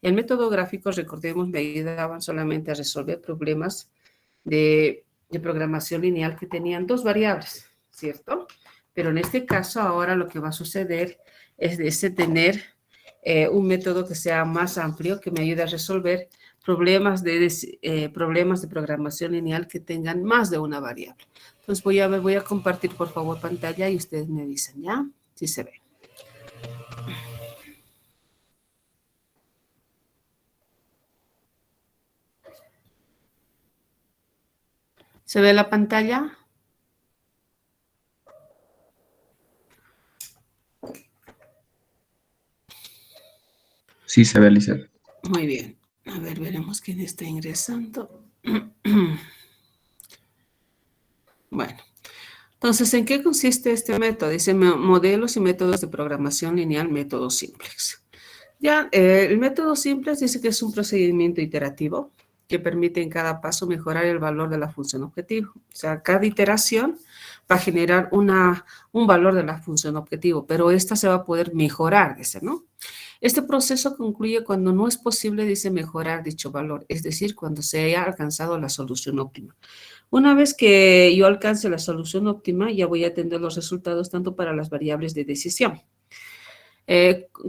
El método gráfico, recordemos, me ayudaban solamente a resolver problemas de programación lineal que tenían dos variables, ¿cierto? Pero en este caso ahora lo que va a suceder es tener un método que sea más amplio, que me ayude a resolver problemas de programación lineal que tengan más de una variable. Entonces voy a compartir por favor pantalla y ustedes me dicen, ¿ya? Si se ve. ¿Se ve la pantalla? Sí, se ve, Lizeth. Muy bien. A ver, veremos quién está ingresando. Bueno, entonces, ¿en qué consiste este método? Dice modelos y métodos de programación lineal, método simplex. Ya, el método simplex dice que es un procedimiento iterativo que permite en cada paso mejorar el valor de la función objetivo. O sea, cada iteración va a generar un valor de la función objetivo, pero esta se va a poder mejorar, dice, ¿no? Este proceso concluye cuando no es posible, dice, mejorar dicho valor, es decir, cuando se haya alcanzado la solución óptima. Una vez que yo alcance la solución óptima, ya voy a tener los resultados tanto para las variables de decisión.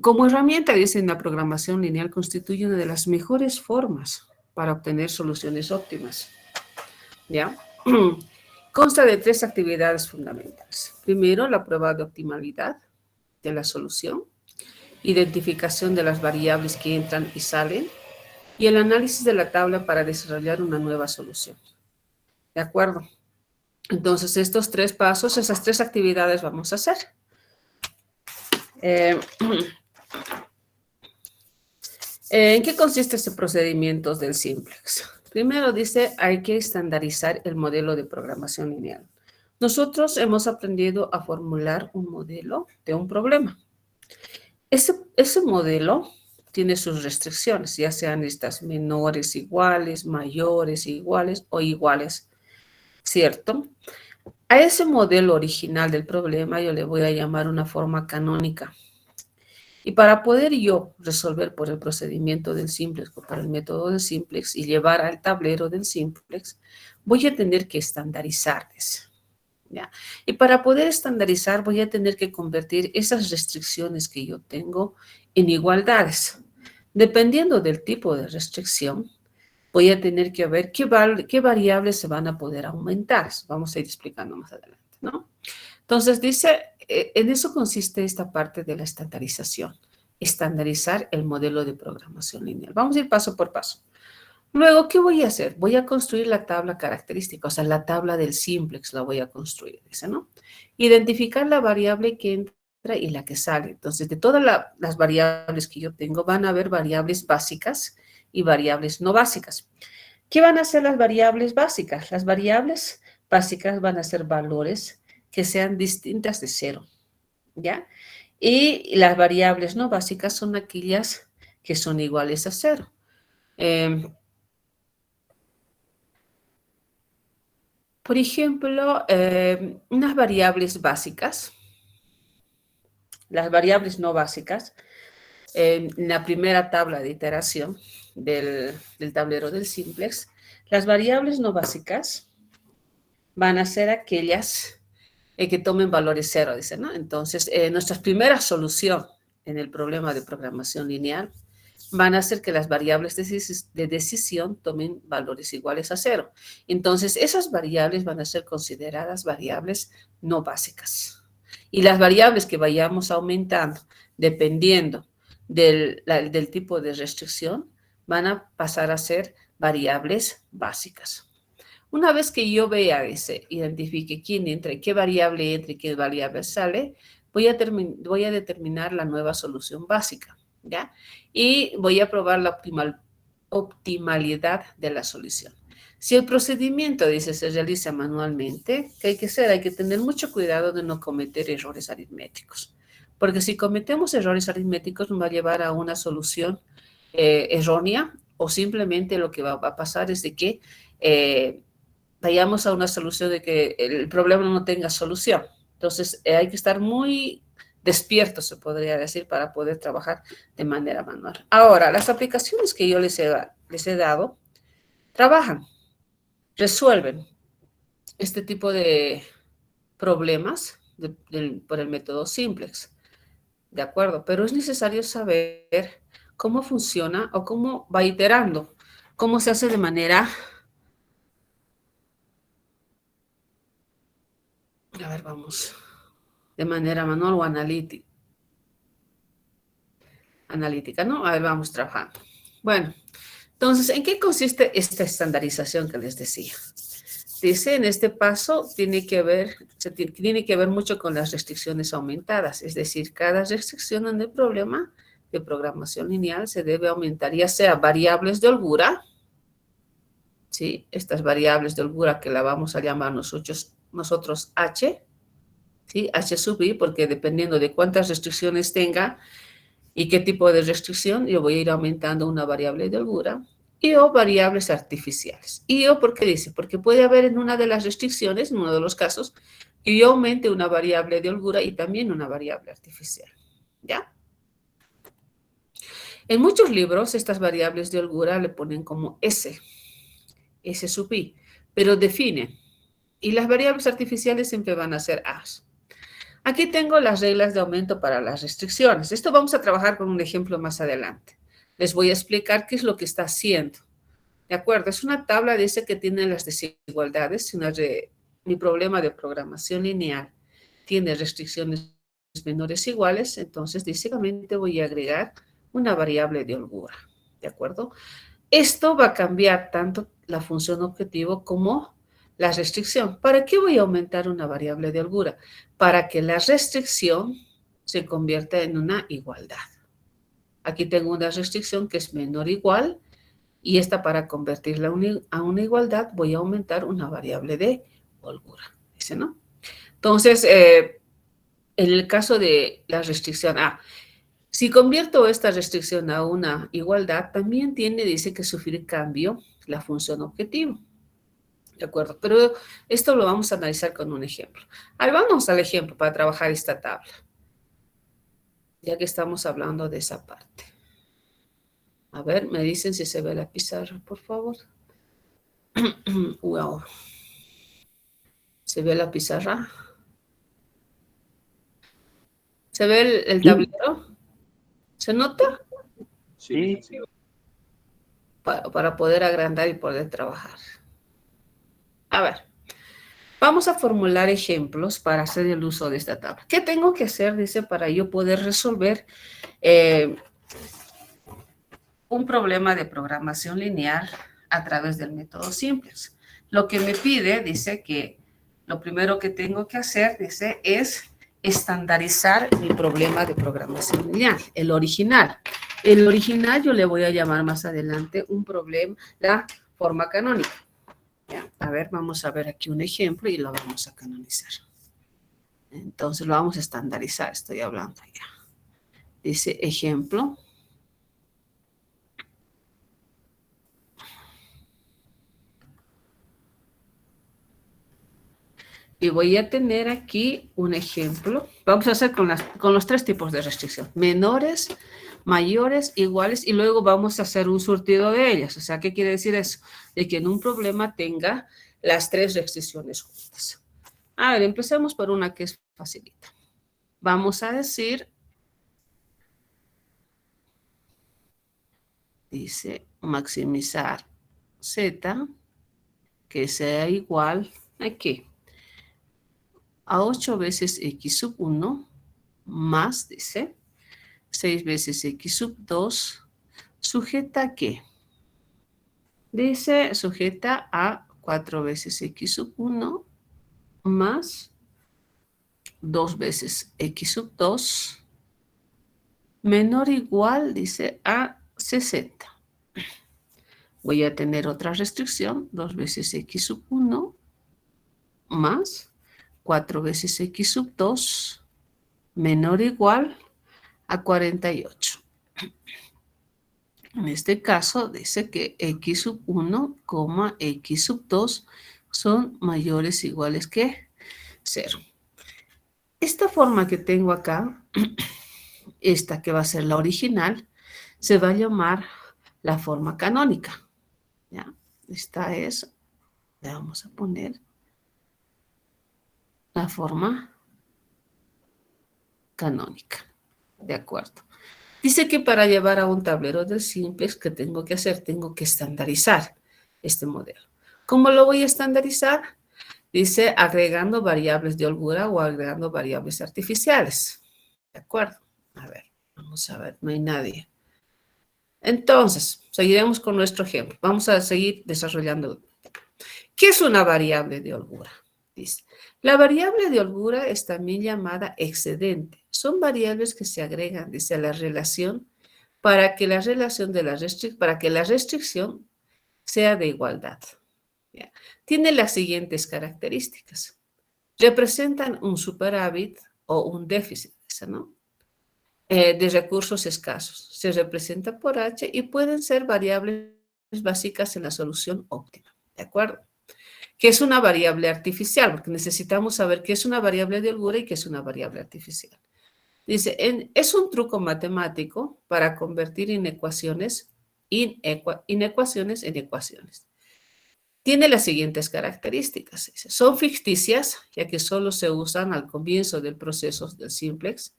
Como herramienta, dicen, la programación lineal constituye una de las mejores formas para obtener soluciones óptimas. ¿Ya? Consta de 3 actividades fundamentales. Primero, la prueba de optimalidad de la solución, identificación de las variables que entran y salen, y el análisis de la tabla para desarrollar una nueva solución. ¿De acuerdo? Entonces, estos 3 pasos, esas 3 actividades vamos a hacer. ¿En qué consiste este procedimiento del simplex? Primero dice, hay que estandarizar el modelo de programación lineal. Nosotros hemos aprendido a formular un modelo de un problema. Ese modelo tiene sus restricciones, ya sean estas menores iguales, mayores iguales o iguales, ¿cierto? A ese modelo original del problema yo le voy a llamar una forma canónica. Y para poder yo resolver por el procedimiento del simplex o por el método del simplex y llevar al tablero del simplex, voy a tener que estandarizarles. ¿Ya? Y para poder estandarizar voy a tener que convertir esas restricciones que yo tengo en igualdades. Dependiendo del tipo de restricción, voy a tener que ver qué variables se van a poder aumentar. Vamos a ir explicando más adelante, ¿no? Entonces dice, en eso consiste esta parte de la estandarización, estandarizar el modelo de programación lineal. Vamos a ir paso por paso. Luego, ¿qué voy a hacer? Voy a construir la tabla característica, o sea, la tabla del simplex la voy a construir, dice, ¿no? Identificar la variable que entra y la que sale. Entonces, de todas las variables que yo tengo, van a haber variables básicas y variables no básicas. ¿Qué van a ser las variables básicas? Las variables básicas van a ser valores que sean distintas de 0, ¿ya? Y las variables no básicas son aquellas que son iguales a 0. Por ejemplo, unas variables básicas, las variables no básicas, en la primera tabla de iteración del tablero del simplex, las variables no básicas van a ser aquellas que tomen valores 0, dice, ¿no? Entonces, nuestra primera solución en el problema de programación lineal van a hacer que las variables de decisión tomen valores iguales a 0. Entonces, esas variables van a ser consideradas variables no básicas. Y las variables que vayamos aumentando, dependiendo del tipo de restricción, van a pasar a ser variables básicas. Una vez que yo vea identifique quién entra, qué variable entra y qué variable sale, voy a determinar la nueva solución básica, ¿ya? Y voy a probar la optimalidad de la solución. Si el procedimiento, se realiza manualmente, ¿qué hay que hacer? Hay que tener mucho cuidado de no cometer errores aritméticos, porque si cometemos errores aritméticos nos va a llevar a una solución errónea, o simplemente lo que va a pasar es de que vayamos a una solución de que el problema no tenga solución. Entonces, hay que estar muy despiertos, se podría decir, para poder trabajar de manera manual. Ahora, las aplicaciones que yo les he dado trabajan, resuelven este tipo de problemas por el método simplex. De acuerdo, pero es necesario saber cómo funciona o cómo va iterando, cómo se hace de manera, a ver, vamos, de manera manual o analítica, ¿no? A ver, vamos trabajando. Bueno, entonces, ¿en qué consiste esta estandarización que les decía? Dice, en este paso tiene que ver mucho con las restricciones aumentadas, es decir, cada restricción en el problema de programación lineal se debe aumentar, ya sea variables de holgura, ¿sí? Estas variables de holgura que la vamos a llamar nosotros H, ¿sí? H sub I, porque dependiendo de cuántas restricciones tenga y qué tipo de restricción, yo voy a ir aumentando una variable de holgura, y o variables artificiales. Y o, ¿por qué dice? Porque puede haber en una de las restricciones, en uno de los casos, que yo aumente una variable de holgura y también una variable artificial. ¿Ya? En muchos libros, estas variables de holgura le ponen como S sub I, pero definen. Y las variables artificiales siempre van a ser A. Aquí tengo las reglas de aumento para las restricciones. Esto vamos a trabajar con un ejemplo más adelante. Les voy a explicar qué es lo que está haciendo. ¿De acuerdo? Es una tabla, dice que tiene las desigualdades. Si mi problema de programación lineal tiene restricciones menores iguales, entonces básicamente voy a agregar una variable de holgura. ¿De acuerdo? Esto va a cambiar tanto la función objetivo como la restricción. ¿Para qué voy a aumentar una variable de holgura? Para que la restricción se convierta en una igualdad. Aquí tengo una restricción que es menor o igual, y esta, para convertirla a una igualdad, voy a aumentar una variable de holgura. ¿Dice, no? Entonces, en el caso de la restricción A, si convierto esta restricción a una igualdad, también dice que sufrir cambio la función objetivo. ¿De acuerdo? Pero esto lo vamos a analizar con un ejemplo. Ahora vamos al ejemplo para trabajar esta tabla, ya que estamos hablando de esa parte. A ver, me dicen si se ve la pizarra, por favor. Wow. ¿Se ve la pizarra? ¿Se ve el tablero? ¿Se nota? Sí. Para poder agrandar y poder trabajar. A ver, vamos a formular ejemplos para hacer el uso de esta tabla. ¿Qué tengo que hacer? Dice, para yo poder resolver un problema de programación lineal a través del método simplex. Lo que me pide, dice que lo primero que tengo que hacer, dice, es estandarizar mi problema de programación lineal, el original. El original yo le voy a llamar más adelante un problema, la forma canónica. ¿Ya? A ver, vamos a ver aquí un ejemplo y lo vamos a canonizar. Entonces lo vamos a estandarizar, estoy hablando ya. Dice ejemplo. Y voy a tener aquí un ejemplo. Vamos a hacer con los tres tipos de restricción. Menores, mayores, iguales, y luego vamos a hacer un surtido de ellas. O sea, ¿qué quiere decir eso? De que en un problema tenga las tres restricciones juntas. A ver, empecemos por una que es facilita. Vamos a decir, dice, maximizar z, que sea igual a ¿qué? A 8 veces x sub 1 más, dice, 6 veces x sub 2, ¿sujeta a qué? Dice, sujeta a 4 veces x sub 1 más 2 veces x sub 2 menor o igual, dice, a 60. Voy a tener otra restricción, 2 veces x sub 1 más 4 veces x sub 2 menor o igual a 48. En este caso dice que x sub 1, x sub 2 son mayores o iguales que 0. Esta forma que tengo acá, esta que va a ser la original, se va a llamar la forma canónica. ¿Ya? Esta es, le vamos a poner la forma canónica. De acuerdo. Dice que para llevar a un tablero del simplex, ¿qué tengo que hacer? Tengo que estandarizar este modelo. ¿Cómo lo voy a estandarizar? Dice agregando variables de holgura o agregando variables artificiales. ¿De acuerdo? A ver, vamos a ver, no hay nadie. Entonces, seguiremos con nuestro ejemplo. Vamos a seguir desarrollando. ¿Qué es una variable de holgura? Dice, la variable de holgura es también llamada excedente. Son variables que se agregan, dice, a la relación para que la relación de para que la restricción sea de igualdad. ¿Ya? Tiene las siguientes características. Representan un superávit o un déficit, ¿no? De recursos escasos. Se representa por H y pueden ser variables básicas en la solución óptima. ¿De acuerdo? ¿Qué es una variable artificial? Porque necesitamos saber qué es una variable de holgura y qué es una variable artificial. Dice, es un truco matemático para convertir inecuaciones en ecuaciones. Tiene las siguientes características. Dice, son ficticias, ya que solo se usan al comienzo del proceso del simplex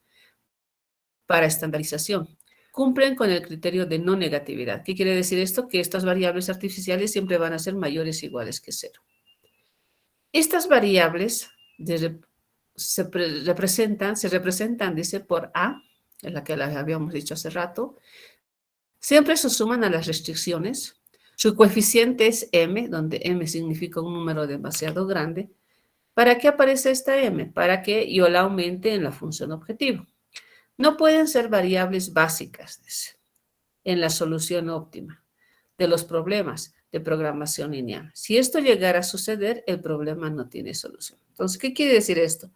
para estandarización. Cumplen con el criterio de no negatividad. ¿Qué quiere decir esto? Que estas variables artificiales siempre van a ser mayores o iguales que 0. Estas variables se representan, dice, por A, en la que la habíamos dicho hace rato. Siempre se suman a las restricciones. Su coeficiente es M, donde M significa un número demasiado grande. ¿Para qué aparece esta M? Para que yo la aumente en la función objetivo. No pueden ser variables básicas, dice, en la solución óptima de los problemas de programación lineal. Si esto llegara a suceder, el problema no tiene solución. Entonces, ¿qué quiere decir esto?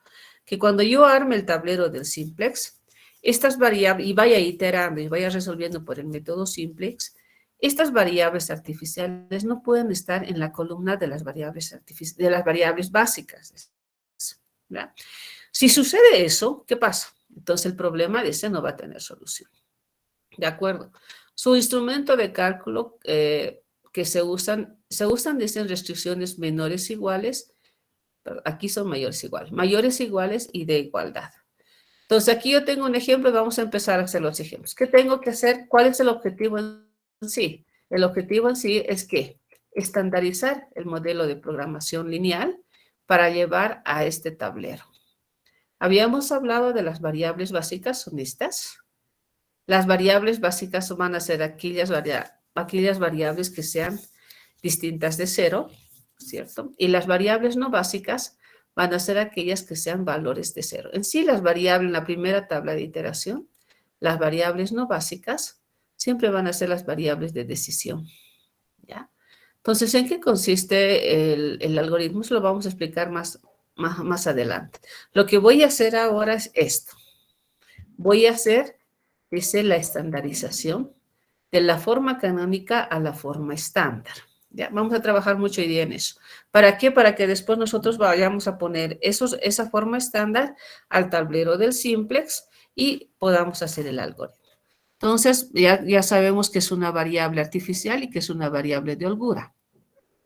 Que cuando yo arme el tablero del simplex, estas variables, y vaya iterando y vaya resolviendo por el método simplex, estas variables artificiales no pueden estar en la columna de las variables básicas. ¿Verdad? Si sucede eso, ¿qué pasa? Entonces el problema de ese no va a tener solución. ¿De acuerdo? Su instrumento de cálculo que se usan, dicen restricciones menores iguales, pero aquí son mayores iguales y de igualdad. Entonces aquí yo tengo un ejemplo y vamos a empezar a hacer los ejemplos. ¿Qué tengo que hacer? ¿Cuál es el objetivo en sí? El objetivo en sí es que estandarizar el modelo de programación lineal para llevar a este tablero. Habíamos hablado de las variables básicas, son estas. Las variables básicas van a ser aquellas variables que sean distintas de 0, ¿cierto? Y las variables no básicas van a ser aquellas que sean valores de 0. En sí, las variables en la primera tabla de iteración, las variables no básicas siempre van a ser las variables de decisión, ¿ya? Entonces, ¿en qué consiste el algoritmo? Eso lo vamos a explicar más adelante. Lo que voy a hacer ahora es esto. Voy a hacer, dice, la estandarización de la forma canónica a la forma estándar. ¿Ya? Vamos a trabajar mucho hoy día en eso. ¿Para qué? Para que después nosotros vayamos a poner esa forma estándar al tablero del simplex y podamos hacer el algoritmo. Entonces, ya sabemos que es una variable artificial y que es una variable de holgura.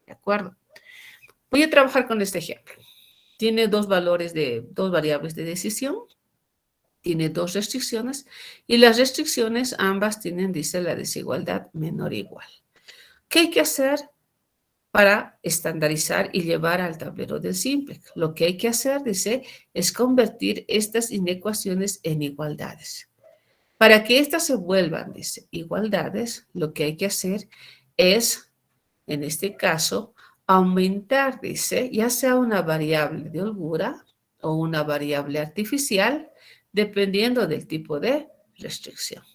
¿De acuerdo? Voy a trabajar con este ejemplo. Tiene dos variables de decisión. Tiene dos restricciones y las restricciones ambas tienen, dice, la desigualdad menor o igual. ¿Qué hay que hacer para estandarizar y llevar al tablero del simplex? Lo que hay que hacer, dice, es convertir estas inecuaciones en igualdades. Para que estas se vuelvan, dice, igualdades, lo que hay que hacer es, en este caso, aumentar, dice, ya sea una variable de holgura o una variable artificial, dependiendo del tipo de restricción.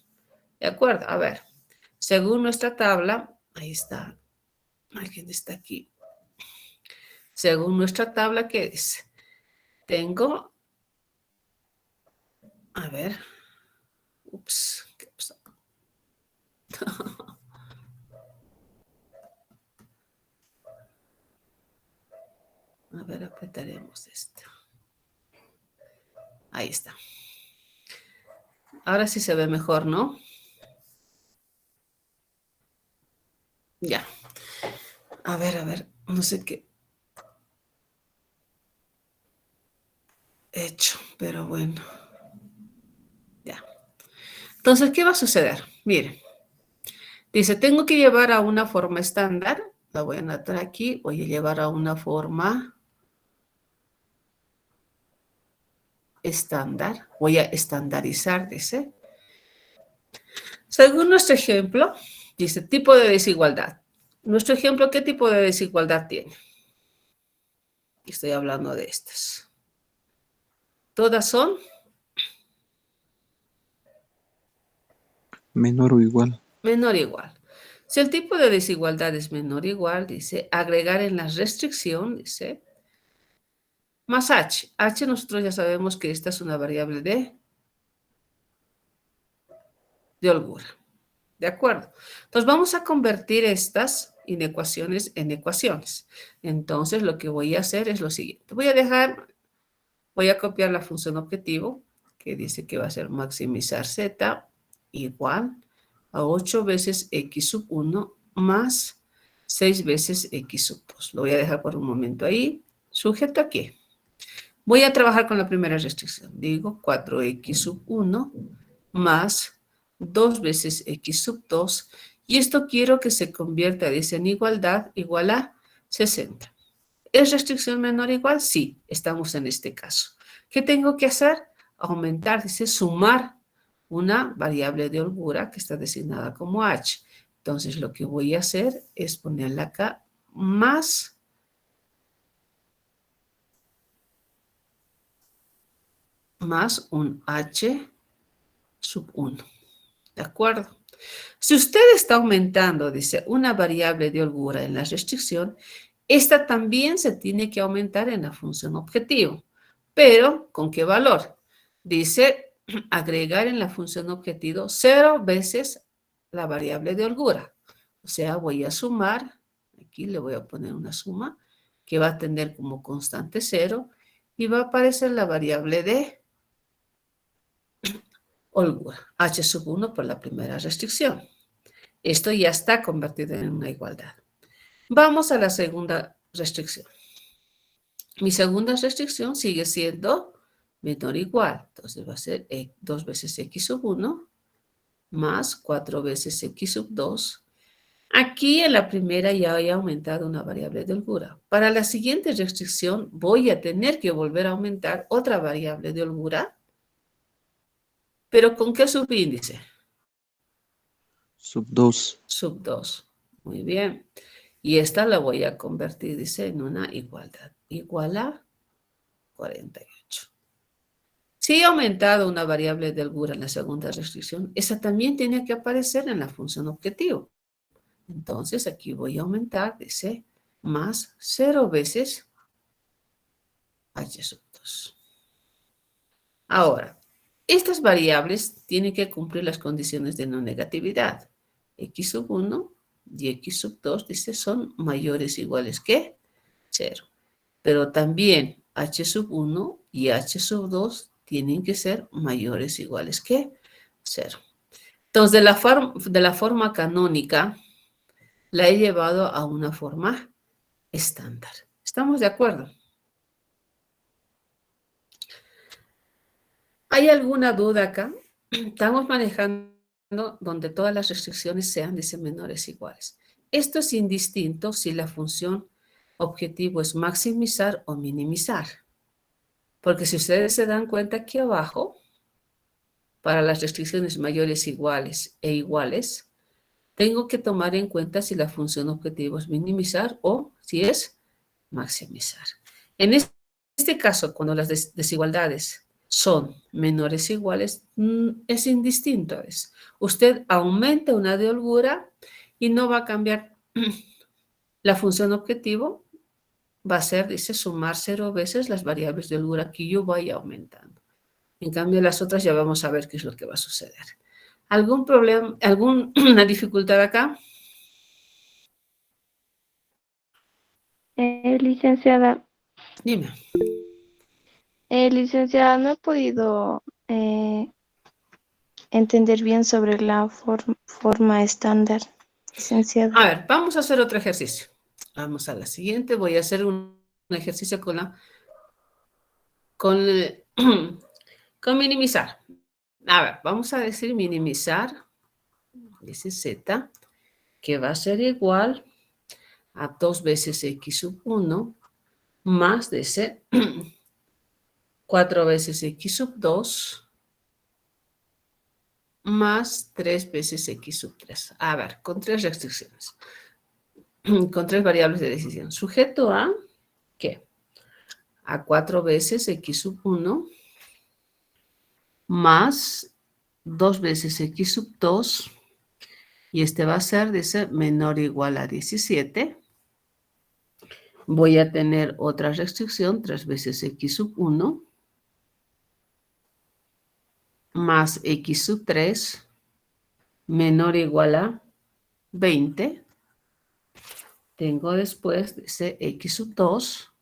¿De acuerdo? A ver, según nuestra tabla, ahí está, alguien está aquí. Según nuestra tabla, ¿qué dice? Tengo, a ver, ups, ¿qué pasó? A ver, apretaremos esto. Ahí está. Ahora sí se ve mejor, ¿no? Ya. A ver, no sé qué he hecho, pero bueno. Ya. Entonces, ¿qué va a suceder? Miren. Dice, tengo que llevar a una forma estándar. La voy a anotar aquí. Voy a llevar a una forma estándar. Voy a estandarizar, dice. Según nuestro ejemplo, dice tipo de desigualdad. Nuestro ejemplo, ¿qué tipo de desigualdad tiene? Estoy hablando de estas. Todas son Menor o igual. menor o igual. Si el tipo de desigualdad es menor o igual, dice, agregar en la restricción, dice, más h. H nosotros ya sabemos que esta es una variable de holgura. ¿De acuerdo? Entonces vamos a convertir estas inecuaciones en ecuaciones. Entonces lo que voy a hacer es lo siguiente. Voy a copiar la función objetivo, que dice que va a ser maximizar z igual a 8 veces x sub 1 más 6 veces x sub 2. Lo voy a dejar por un momento ahí. Sujeto aquí. Voy a trabajar con la primera restricción. Digo 4x sub 1 más 2 veces x sub 2. Y esto quiero que se convierta, dice, en igualdad igual a 60. ¿Es restricción menor o igual? Sí, estamos en este caso. ¿Qué tengo que hacer? Aumentar, dice, sumar una variable de holgura que está designada como h. Entonces, lo que voy a hacer es ponerla acá más un h sub 1. ¿De acuerdo? Si usted está aumentando, dice, una variable de holgura en la restricción, esta también se tiene que aumentar en la función objetivo. Pero, ¿con qué valor? Dice, agregar en la función objetivo 0 veces la variable de holgura. O sea, voy a sumar, aquí le voy a poner una suma, que va a tener como constante 0, y va a aparecer la variable de holgura, h sub 1 por la primera restricción. Esto ya está convertido en una igualdad. Vamos a la segunda restricción. Mi segunda restricción sigue siendo menor o igual. Entonces va a ser 2 veces x sub 1 más 4 veces x sub 2. Aquí en la primera ya he aumentado una variable de holgura. Para la siguiente restricción voy a tener que volver a aumentar otra variable de holgura. ¿Pero con qué subíndice? Sub 2. Sub 2. Muy bien. Y esta la voy a convertir, dice, en una igualdad. Igual a 48. Si he aumentado una variable de holgura en la segunda restricción, esa también tiene que aparecer en la función objetivo. Entonces aquí voy a aumentar, dice, más 0 veces h sub 2. Ahora, estas variables tienen que cumplir las condiciones de no negatividad. X sub 1 y X sub 2, dice, son mayores o iguales que 0. Pero también H sub 1 y H sub 2 tienen que ser mayores o iguales que 0. Entonces, de la forma canónica, la he llevado a una forma estándar. ¿Estamos de acuerdo? ¿Hay alguna duda acá? Estamos manejando donde todas las restricciones sean, dice, menores o iguales. Esto es indistinto si la función objetivo es maximizar o minimizar. Porque si ustedes se dan cuenta aquí abajo, para las restricciones mayores iguales e iguales, tengo que tomar en cuenta si la función objetivo es minimizar o si es maximizar. En este caso, cuando las desigualdades son menores o iguales, es indistinto. Usted aumenta una de holgura y no va a cambiar la función objetivo, va a ser, dice, sumar 0 veces las variables de holgura que yo vaya aumentando. En cambio, las otras ya vamos a ver qué es lo que va a suceder. ¿Algún problema, alguna dificultad acá? Licenciada, Dime. Licenciada, no he podido entender bien sobre la forma estándar, licenciada. A ver, vamos a hacer otro ejercicio. Vamos a la siguiente. Voy a hacer un ejercicio con minimizar. A ver, vamos a decir minimizar, dice z, que va a ser igual a 2 veces x sub 1 más, dice, 4 veces x sub 2 más 3 veces x sub 3. A ver, con 3 restricciones. Con 3 variables de decisión. Sujeto a, ¿qué? A 4 veces x sub 1 más 2 veces x sub 2, y este va a ser, dice, menor o igual a 17. Voy a tener otra restricción, 3 veces x sub 1 más x sub 3 menor o igual a 20. Tengo después, dice, x sub 2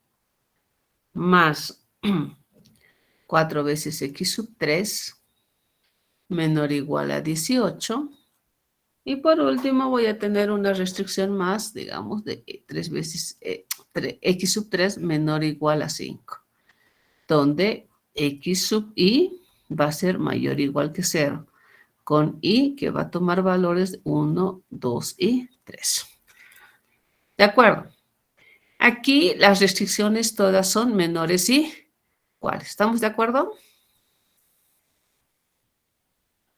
más 4 veces x sub 3 menor o igual a 18. Y por último voy a tener una restricción más, digamos, de 3 veces x sub 3 menor o igual a 5, donde x sub i va a ser mayor o igual que 0, con i que va a tomar valores de 1, 2 y 3. ¿De acuerdo? Aquí las restricciones todas son menores y iguales. ¿Estamos de acuerdo?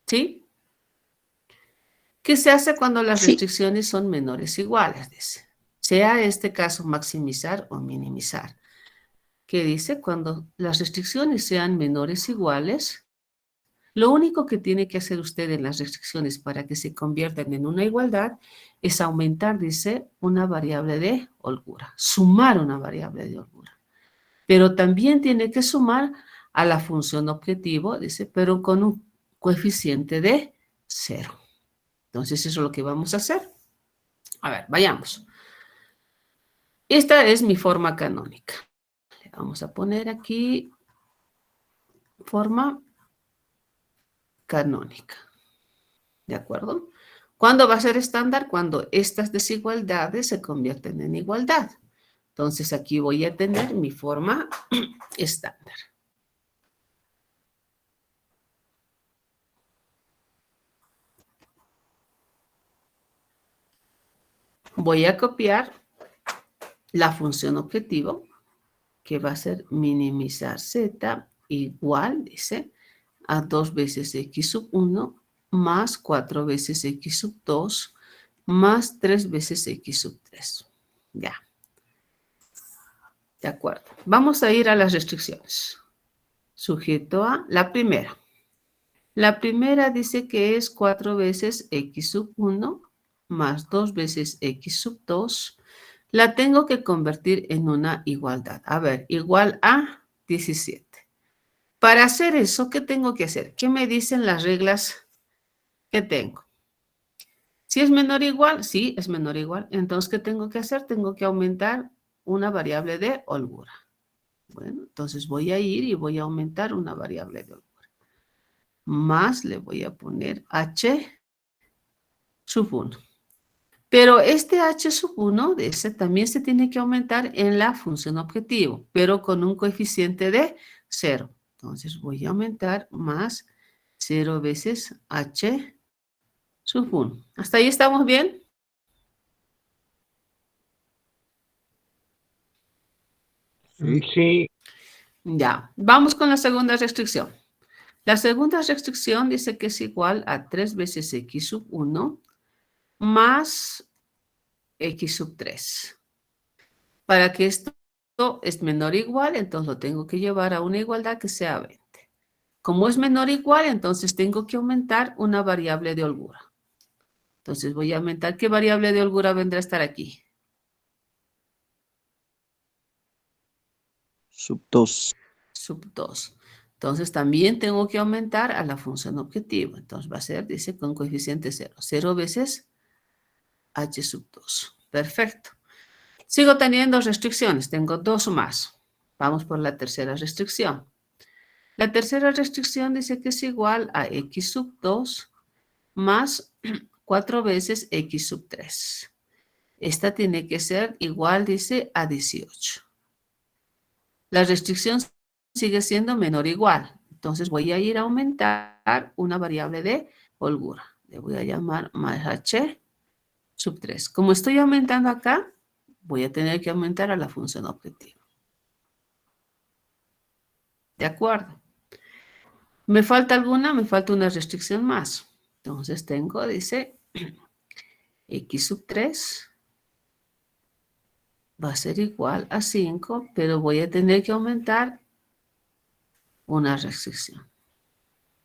¿Sí? ¿Qué se hace cuando las Sí. restricciones son menores o iguales? Dice. Sea este caso maximizar o minimizar. ¿Qué dice? Cuando las restricciones sean menores o iguales, lo único que tiene que hacer usted en las restricciones para que se conviertan en una igualdad es aumentar, dice, una variable de holgura, sumar una variable de holgura. Pero también tiene que sumar a la función objetivo, dice, pero con un coeficiente de 0. Entonces, eso es lo que vamos a hacer. A ver, vayamos. Esta es mi forma canónica. Le vamos a poner aquí forma canónica. ¿De acuerdo? ¿Cuándo va a ser estándar? Cuando estas desigualdades se convierten en igualdad. Entonces, aquí voy a tener mi forma estándar. Voy a copiar la función objetivo, que va a ser minimizar z igual, dice, a 2 veces x sub 1 más 4 veces x sub 2 más 3 veces x sub 3. Ya. De acuerdo. Vamos a ir a las restricciones. Sujeto a la primera. La primera dice que es 4 veces x sub 1 más 2 veces x sub 2. La tengo que convertir en una igualdad. A ver, igual a 17. Para hacer eso, ¿qué tengo que hacer? ¿Qué me dicen las reglas que tengo? Si es menor o igual, sí, es menor o igual. Entonces, ¿qué tengo que hacer? Tengo que aumentar una variable de holgura. Bueno, entonces voy a ir y voy a aumentar una variable de holgura. Más le voy a poner h sub 1. Pero este h sub 1 de ese también se tiene que aumentar en la función objetivo, pero con un coeficiente de 0. Entonces voy a aumentar más 0 veces h sub 1. ¿Hasta ahí estamos bien? Sí. Ya, vamos con la segunda restricción. La segunda restricción dice que es igual a 3 veces x sub 1 más x sub 3. Para que esto es menor o igual, entonces lo tengo que llevar a una igualdad que sea 20. Como es menor o igual, entonces tengo que aumentar una variable de holgura. Entonces voy a aumentar. ¿Qué variable de holgura vendrá a estar aquí? Sub 2. Sub 2. Entonces también tengo que aumentar a la función objetivo. Entonces va a ser, dice, con coeficiente 0. 0 veces h sub 2. Perfecto. Sigo teniendo restricciones. Tengo 2 más. Vamos por la tercera restricción. La tercera restricción dice que es igual a x sub 2 más 4 veces x sub 3. Esta tiene que ser igual, dice, a 18. La restricción sigue siendo menor o igual. Entonces voy a ir a aumentar una variable de holgura. Le voy a llamar más h sub 3. Como estoy aumentando acá, voy a tener que aumentar a la función objetivo. ¿De acuerdo? ¿Me falta alguna? Me falta una restricción más. Entonces tengo, dice, x sub 3 va a ser igual a 5, pero voy a tener que aumentar una restricción.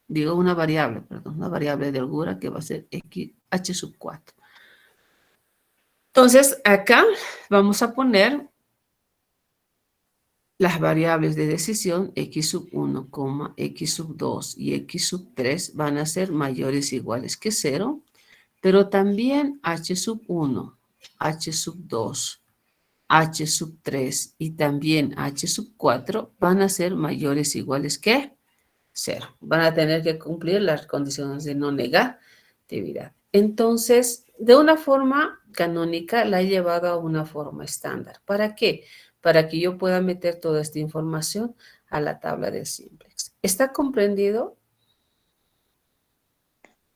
Digo una variable, perdón, una variable de holgura que va a ser x, h sub 4. Entonces, acá vamos a poner las variables de decisión x sub 1, x sub 2 y x sub 3 van a ser mayores o iguales que 0, pero también h sub 1, h sub 2, h sub 3 y también h sub 4 van a ser mayores o iguales que 0. Van a tener que cumplir las condiciones de no negatividad. Entonces, de una forma canónica la he llevado a una forma estándar. ¿Para qué? Para que yo pueda meter toda esta información a la tabla del simplex. ¿Está comprendido?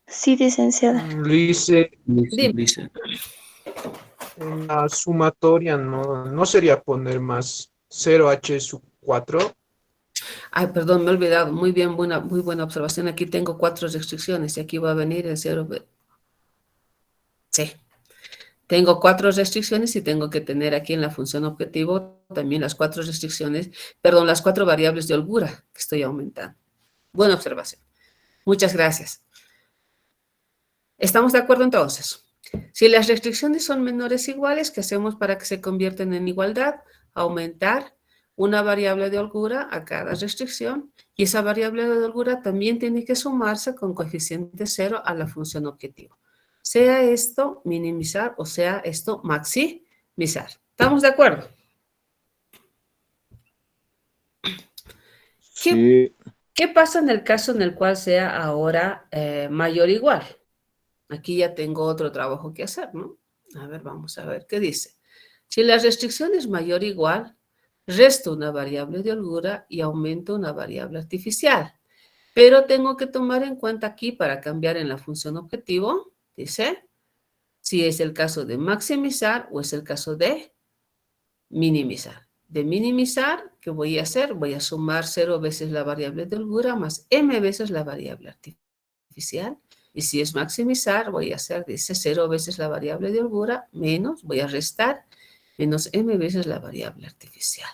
Sí, licenciada. Dice, Dime. Dice. en la sumatoria no sería poner más 0h sub 4. Ay, perdón, me he olvidado. Muy bien, muy buena observación. Aquí tengo 4 restricciones y aquí va a venir el 0. Sí. Tengo 4 restricciones y tengo que tener aquí en la función objetivo también las 4 restricciones, perdón, las 4 variables de holgura que estoy aumentando. Buena observación. Muchas gracias. ¿Estamos de acuerdo entonces? Si las restricciones son menores o iguales, ¿qué hacemos para que se conviertan en igualdad? Aumentar una variable de holgura a cada restricción y esa variable de holgura también tiene que sumarse con coeficiente 0 a la función objetivo. Sea esto minimizar o sea esto maximizar. ¿Estamos de acuerdo? Sí. ¿Qué pasa en el caso en el cual sea ahora mayor o igual? Aquí ya tengo otro trabajo que hacer, ¿no? A ver, vamos a ver qué dice. Si la restricción es mayor o igual, resto una variable de holgura y aumento una variable artificial. Pero tengo que tomar en cuenta aquí para cambiar en la función objetivo, dice, si es el caso de maximizar o es el caso de minimizar. De minimizar, ¿qué voy a hacer? Voy a sumar 0 veces la variable de holgura más m veces la variable artificial. Y si es maximizar, voy a hacer, dice, 0 veces la variable de holgura menos, voy a restar, menos m veces la variable artificial.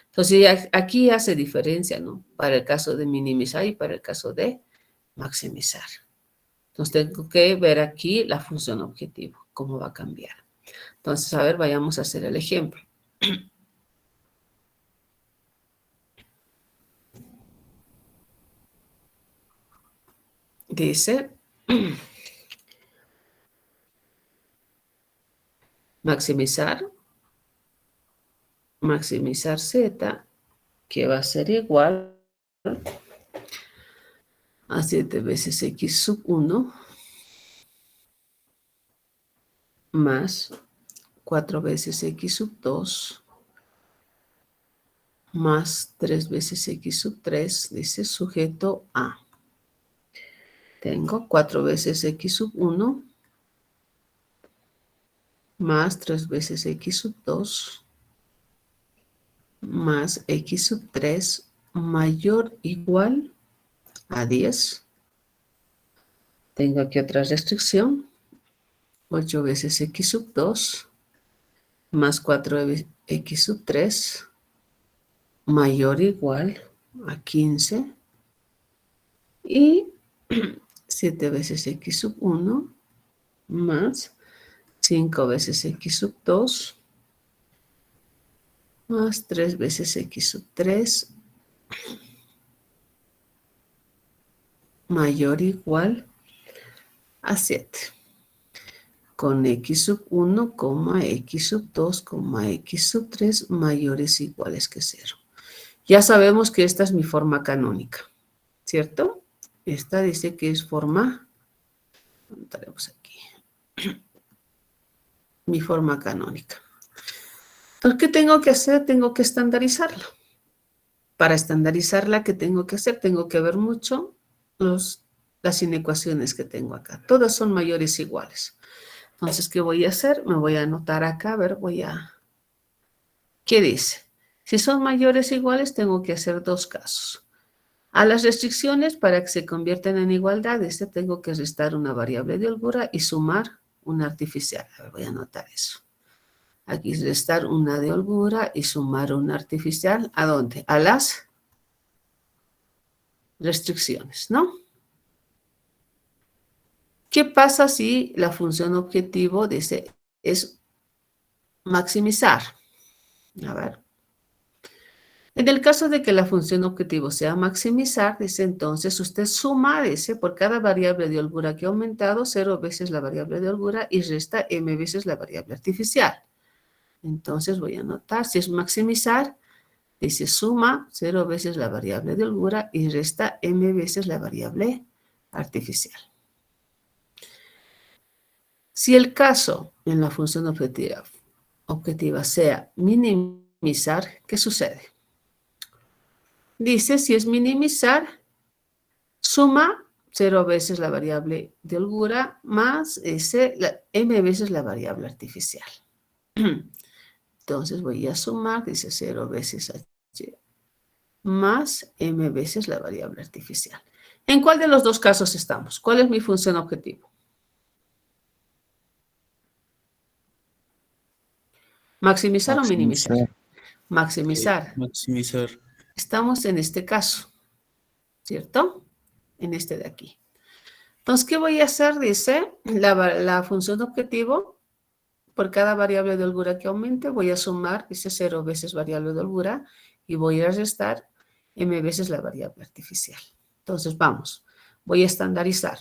Entonces, aquí hace diferencia, ¿no? Para el caso de minimizar y para el caso de maximizar. Entonces, tengo que ver aquí la función objetivo, cómo va a cambiar. Entonces, a ver, vayamos a hacer el ejemplo. Dice, maximizar z, que va a ser igual a 7 veces x sub 1 más 4 veces x sub 2 más 3 veces x sub 3, dice sujeto a. Tengo 4 veces x sub 1 más 3 veces x sub 2 más x sub 3 mayor o igual a 10. Tengo aquí otra restricción. 8 veces x sub 2 más 4x sub 3 mayor o igual a 15. Y 7 veces x sub 1 más 5 veces x sub 2 más 3 veces x sub 3 mayor o igual a 7. Con x sub 1, x sub 2, x sub 3 mayores o iguales que 0. Ya sabemos que esta es mi forma canónica, ¿cierto? Esta dice que es forma, anotaremos aquí, mi forma canónica. Entonces, ¿qué tengo que hacer? Tengo que estandarizarla. Para estandarizarla, ¿qué tengo que hacer? Tengo que ver mucho las inecuaciones que tengo acá. Todas son mayores o iguales. Entonces, ¿qué voy a hacer? Me voy a anotar acá, a ver, ¿qué dice? Si son mayores o iguales, tengo que hacer dos casos. A las restricciones, para que se conviertan en igualdad, tengo que restar una variable de holgura y sumar una artificial. A ver, voy a anotar eso. Aquí restar una de holgura y sumar una artificial. ¿A dónde? A las restricciones, ¿no? ¿Qué pasa si la función objetivo dice es maximizar? A ver. En el caso de que la función objetivo sea maximizar, dice entonces usted suma, dice, por cada variable de holgura que ha aumentado, 0 veces la variable de holgura y resta m veces la variable artificial. Entonces voy a anotar, si es maximizar, dice suma 0 veces la variable de holgura y resta m veces la variable artificial. Si el caso en la función objetiva sea minimizar, ¿qué sucede? Dice, si es minimizar, suma 0 veces la variable de holgura más m veces la variable artificial. Entonces voy a sumar, dice 0 veces h más m veces la variable artificial. ¿En cuál de los dos casos estamos? ¿Cuál es mi función objetivo? ¿Maximizar o minimizar? Maximizar. Maximizar. Estamos en este caso, ¿cierto? En este de aquí. Entonces, ¿qué voy a hacer? Dice, la función objetivo, por cada variable de holgura que aumente, voy a sumar, dice 0 veces variable de holgura, y voy a restar m veces la variable artificial. Entonces, vamos, voy a estandarizar.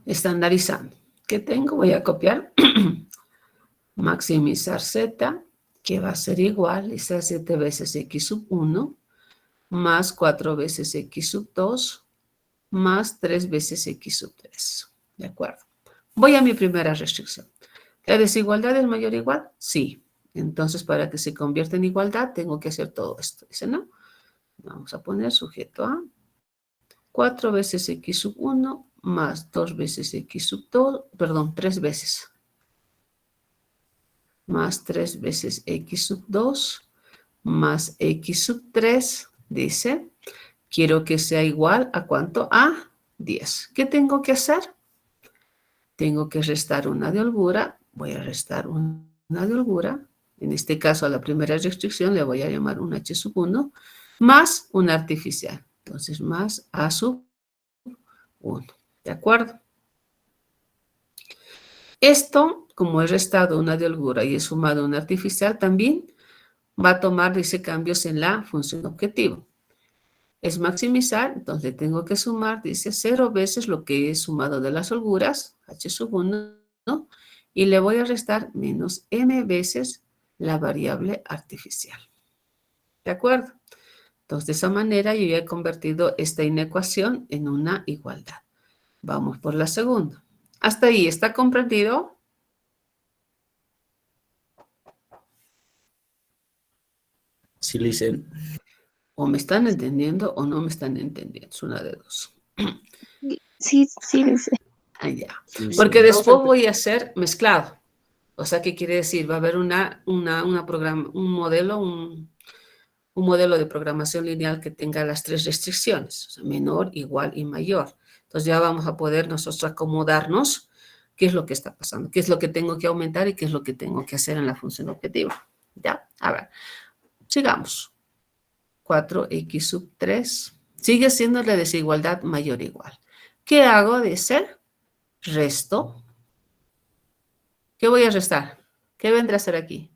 Estandarizando. ¿Qué tengo? Voy a copiar. Maximizar z, que va a ser igual, dice 7 veces x sub 1, más 4 veces x sub 2, más 3 veces x sub 3. ¿De acuerdo? Voy a mi primera restricción. ¿La desigualdad es mayor o igual? Sí. Entonces, para que se convierta en igualdad, tengo que hacer todo esto. Dice, ¿no? Vamos a poner sujeto a 4 veces x sub 1 más 2 veces x sub 2, perdón, 3 veces. Más 3 veces x sub 2 más x sub 3, dice, quiero que sea igual a ¿cuánto? A 10. ¿Qué tengo que hacer? Tengo que restar una de holgura. Voy a restar una de holgura. En este caso, a la primera restricción le voy a llamar un h sub 1 más una artificial. Entonces, más a sub 1. ¿De acuerdo? Esto, como he restado una de holgura y he sumado una artificial, también va a tomar, dice, cambios en la función objetivo. Es maximizar, entonces tengo que sumar, dice, 0 veces lo que he sumado de las holguras, h sub 1, ¿no? Y le voy a restar menos m veces la variable artificial. ¿De acuerdo? Entonces, de esa manera yo ya he convertido esta inecuación en una igualdad. Vamos por la segunda. ¿Hasta ahí está comprendido? Sí, dicen. O me están entendiendo o no me están entendiendo. Es una de dos. Sí, sí, dice. Ah, ya. Sí, sí. Porque Vamos a después empe- voy a hacer mezclado. O sea, ¿qué quiere decir? Va a haber un modelo de programación lineal que tenga las tres restricciones, o sea, menor, igual y mayor. Entonces ya vamos a poder nosotros acomodarnos qué es lo que está pasando, qué es lo que tengo que aumentar y qué es lo que tengo que hacer en la función objetiva. ¿Ya? A ver, sigamos. 4x sub 3. Sigue siendo la desigualdad mayor o igual. ¿Qué hago? Dice, resto. ¿Qué voy a restar? ¿Qué vendrá a ser aquí?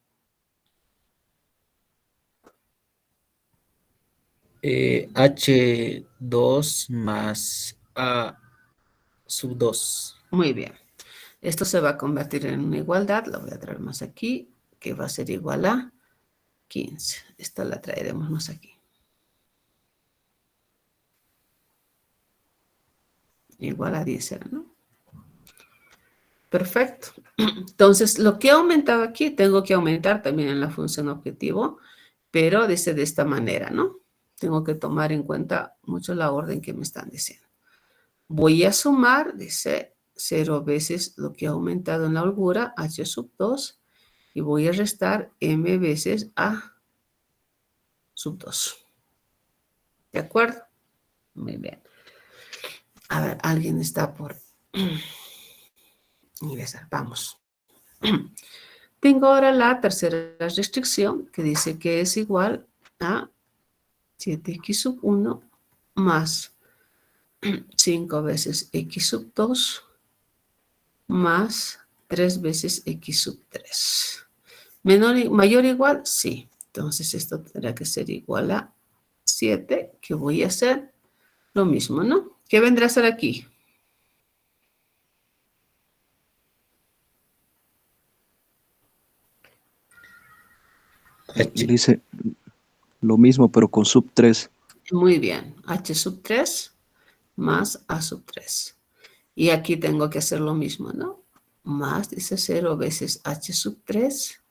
H2 más A sub 2. Muy bien. Esto se va a convertir en una igualdad, la voy a traer más aquí, que va a ser igual a 15. Esta la traeremos más aquí. Igual a 10 era, ¿no? Perfecto. Entonces, lo que he aumentado aquí, tengo que aumentar también en la función objetivo, pero dice de esta manera, ¿no? Tengo que tomar en cuenta mucho la orden que me están diciendo. Voy a sumar, dice, 0 veces lo que ha aumentado en la holgura, h sub 2, y voy a restar m veces a sub 2. ¿De acuerdo? Muy bien. A ver, alguien está por ingresar. Vamos. Tengo ahora la tercera restricción que dice que es igual a 7x sub 1 más 5 veces x sub 2 más 3 veces x sub 3. ¿Mayor o igual? Sí. Entonces esto tendrá que ser igual a 7, que voy a hacer lo mismo, ¿no? ¿Qué vendrá a ser aquí? H. Dice lo mismo, pero con sub 3. Muy bien. H sub 3 más A sub 3. Y aquí tengo que hacer lo mismo, ¿no? Más, dice 0 veces H sub 3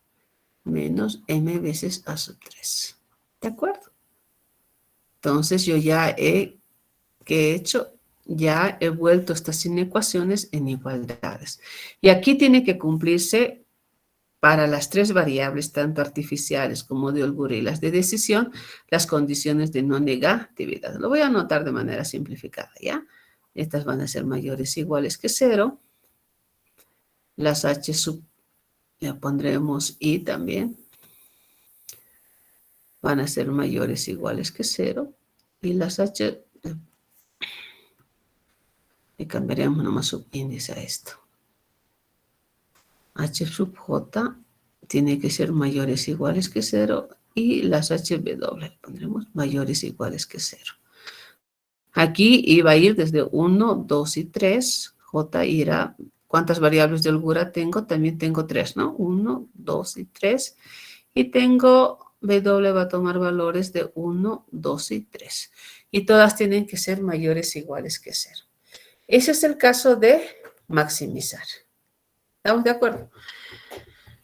menos M veces A sub 3. ¿De acuerdo? Entonces yo ya he hecho? Ya he vuelto estas inecuaciones en igualdades. Y aquí tiene que cumplirse para las tres variables, tanto artificiales como de holgura y las de decisión, las condiciones de no negatividad. Lo voy a anotar de manera simplificada, ¿ya? Estas van a ser mayores o iguales que 0. Las h sub, le pondremos i también. Van a ser mayores o iguales que 0. Y las h, le cambiaremos nomás subíndice a esto. H sub j tiene que ser mayores o iguales que 0 y las HW le pondremos mayores o iguales que 0. Aquí iba a ir desde 1, 2 y 3. J irá, ¿cuántas variables de holgura tengo? También tengo 3, ¿no? 1, 2 y 3. Y tengo W va a tomar valores de 1, 2 y 3. Y todas tienen que ser mayores o iguales que 0. Ese es el caso de maximizar. ¿Estamos de acuerdo?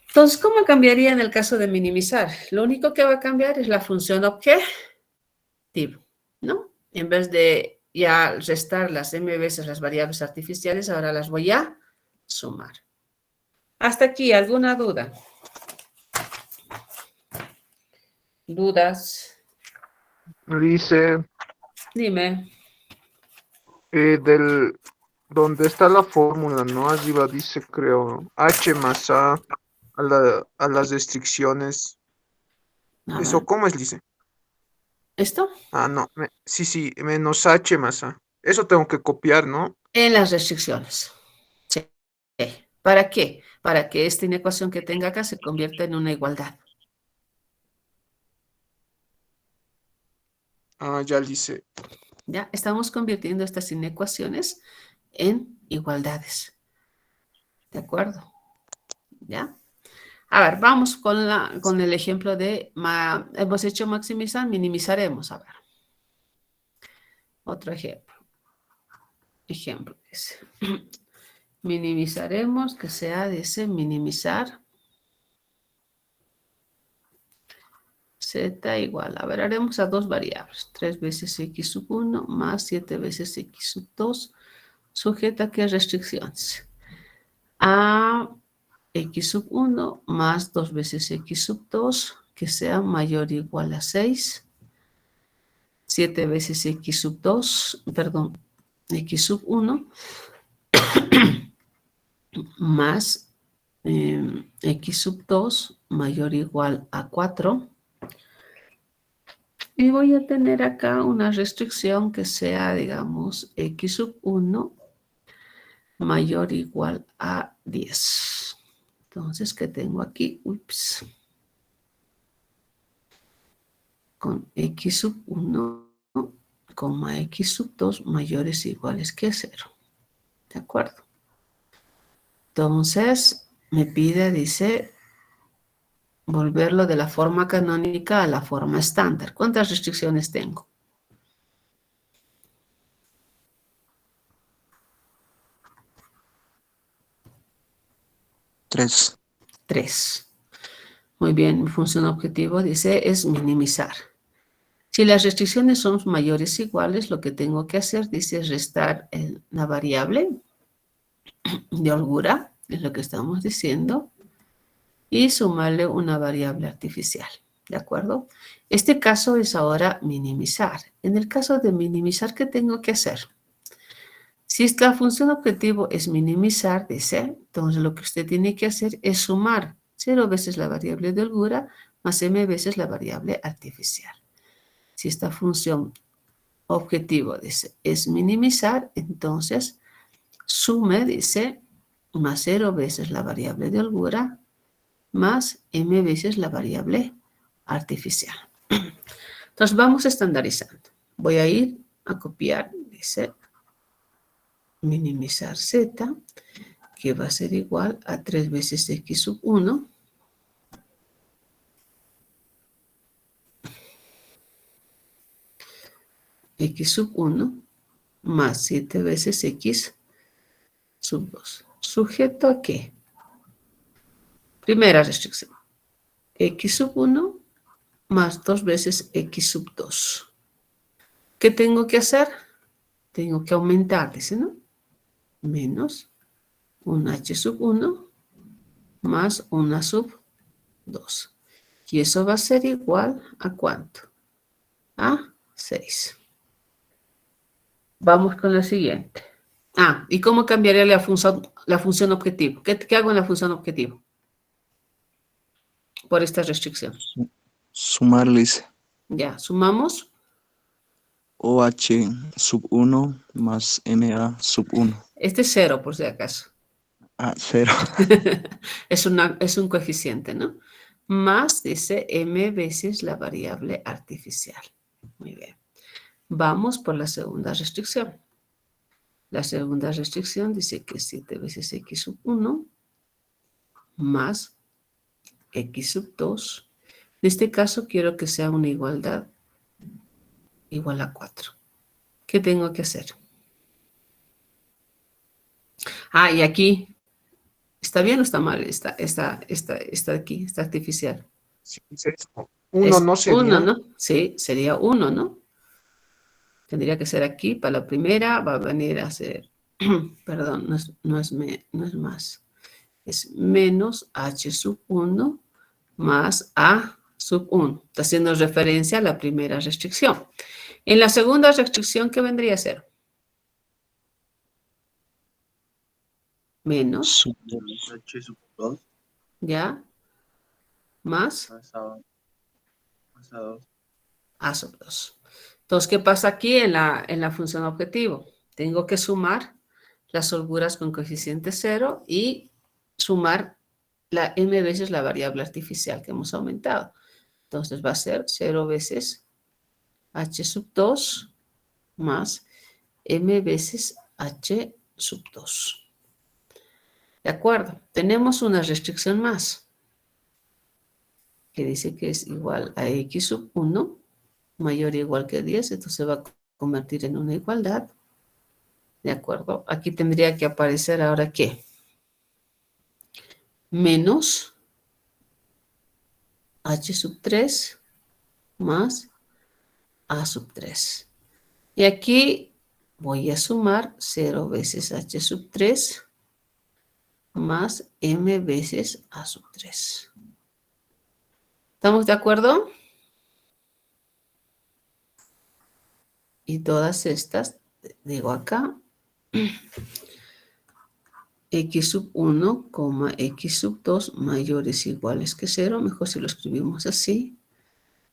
Entonces, ¿cómo cambiaría en el caso de minimizar? Lo único que va a cambiar es la función objetivo, ¿no? En vez de ya restar las m veces las variables artificiales, ahora las voy a sumar. Hasta aquí, ¿alguna duda? ¿Dudas? Dice, Dime. donde está la fórmula, ¿no? Arriba dice, creo, H más A a las restricciones. A ¿Eso ver, cómo es, dice? ¿esto? Ah, no. Sí, menos H más A. Eso tengo que copiar, ¿no? En las restricciones. Sí. ¿Para qué? Para que esta inecuación que tenga acá se convierta en una igualdad. Ah, ya dice. ¿Ya? Estamos convirtiendo estas inecuaciones en igualdades. ¿De acuerdo? ¿Ya? A ver, vamos con el ejemplo de, hemos hecho maximizar, minimizaremos. A ver. Otro ejemplo. Ejemplo. Dice, minimizaremos, que sea, dice, minimizar z igual. A ver, haremos a dos variables. 3 veces x sub 1 más 7 veces x sub 2. Sujeta a qué restricciones. A x sub 1 más 2 veces x sub 2, que sea mayor o igual a 6. 7 veces x sub 2, perdón, x sub 1, más x sub 2 mayor o igual a 4. Y voy a tener acá una restricción que sea, digamos, x sub 1 mayor o igual a 10. Entonces, ¿qué tengo aquí? Ups. Con x sub 1, x sub 2 mayores o iguales que 0. ¿De acuerdo? Entonces, me pide, dice, volverlo de la forma canónica a la forma estándar. ¿Cuántas restricciones tengo? 3. 3. Muy bien, mi función objetivo, dice, es minimizar. Si las restricciones son mayores o iguales, lo que tengo que hacer, dice, es restar la variable de holgura, es lo que estamos diciendo, y sumarle una variable artificial, ¿de acuerdo? Este caso es ahora minimizar. En el caso de minimizar, ¿qué tengo que hacer? Si esta función objetivo es minimizar, dice, entonces lo que usted tiene que hacer es sumar 0 veces la variable de holgura más m veces la variable artificial. Si esta función objetivo, dice, es minimizar, entonces sume, dice, más 0 veces la variable de holgura más m veces la variable artificial. Entonces vamos estandarizando. Voy a ir a copiar, dice, minimizar z, que va a ser igual a 3 veces x sub 1 x sub 1 más 7 veces x sub 2. ¿Sujeto a qué? Primera restricción. X sub 1 más 2 veces x sub 2. ¿Qué tengo que hacer? Tengo que aumentar, dice, ¿no? Menos un h sub 1 más una sub 2. Y eso va a ser igual a ¿cuánto? A 6. Vamos con la siguiente. ¿Y cómo cambiaría la función objetivo? ¿Qué hago en la función objetivo? Por esta restricción. Sumarles Ya, sumamos. OH sub 1 más MA sub 1. Este es 0, por si acaso. 0. Es un coeficiente, ¿no? Más, dice, m veces la variable artificial. Muy bien. Vamos por la segunda restricción. La segunda restricción dice que 7 veces x sub 1 más x sub 2. En este caso quiero que sea una igualdad igual a 4. ¿Qué tengo que hacer? Y aquí, ¿está bien o está mal? Está aquí, está artificial. Si dice uno no sería. 1, ¿no? Sí, sería 1, ¿no? Tendría que ser aquí, para la primera va a venir a ser, perdón, no es más. Es menos h sub 1 más a sub 1. Está haciendo referencia a la primera restricción. En la segunda restricción, ¿qué vendría a ser? Menos, Sub H sub 2 ¿ya? Más más A 2. a sub 2. Entonces, ¿qué pasa aquí en la función objetivo? Tengo que sumar las holguras con coeficiente 0 y sumar la m veces la variable artificial que hemos aumentado. Entonces va a ser 0 veces h sub 2 más m veces h sub 2. ¿De acuerdo? Tenemos una restricción más que dice que es igual a x sub 1 mayor o igual que 10, entonces se va a convertir en una igualdad. ¿De acuerdo? Aquí tendría que aparecer ahora ¿qué? Menos h sub 3 más a sub 3. Y aquí voy a sumar 0 veces h sub 3 más m veces a sub 3. ¿Estamos de acuerdo? Y todas estas, digo acá, x sub 1, x sub 2 mayores o iguales que 0, mejor si lo escribimos así.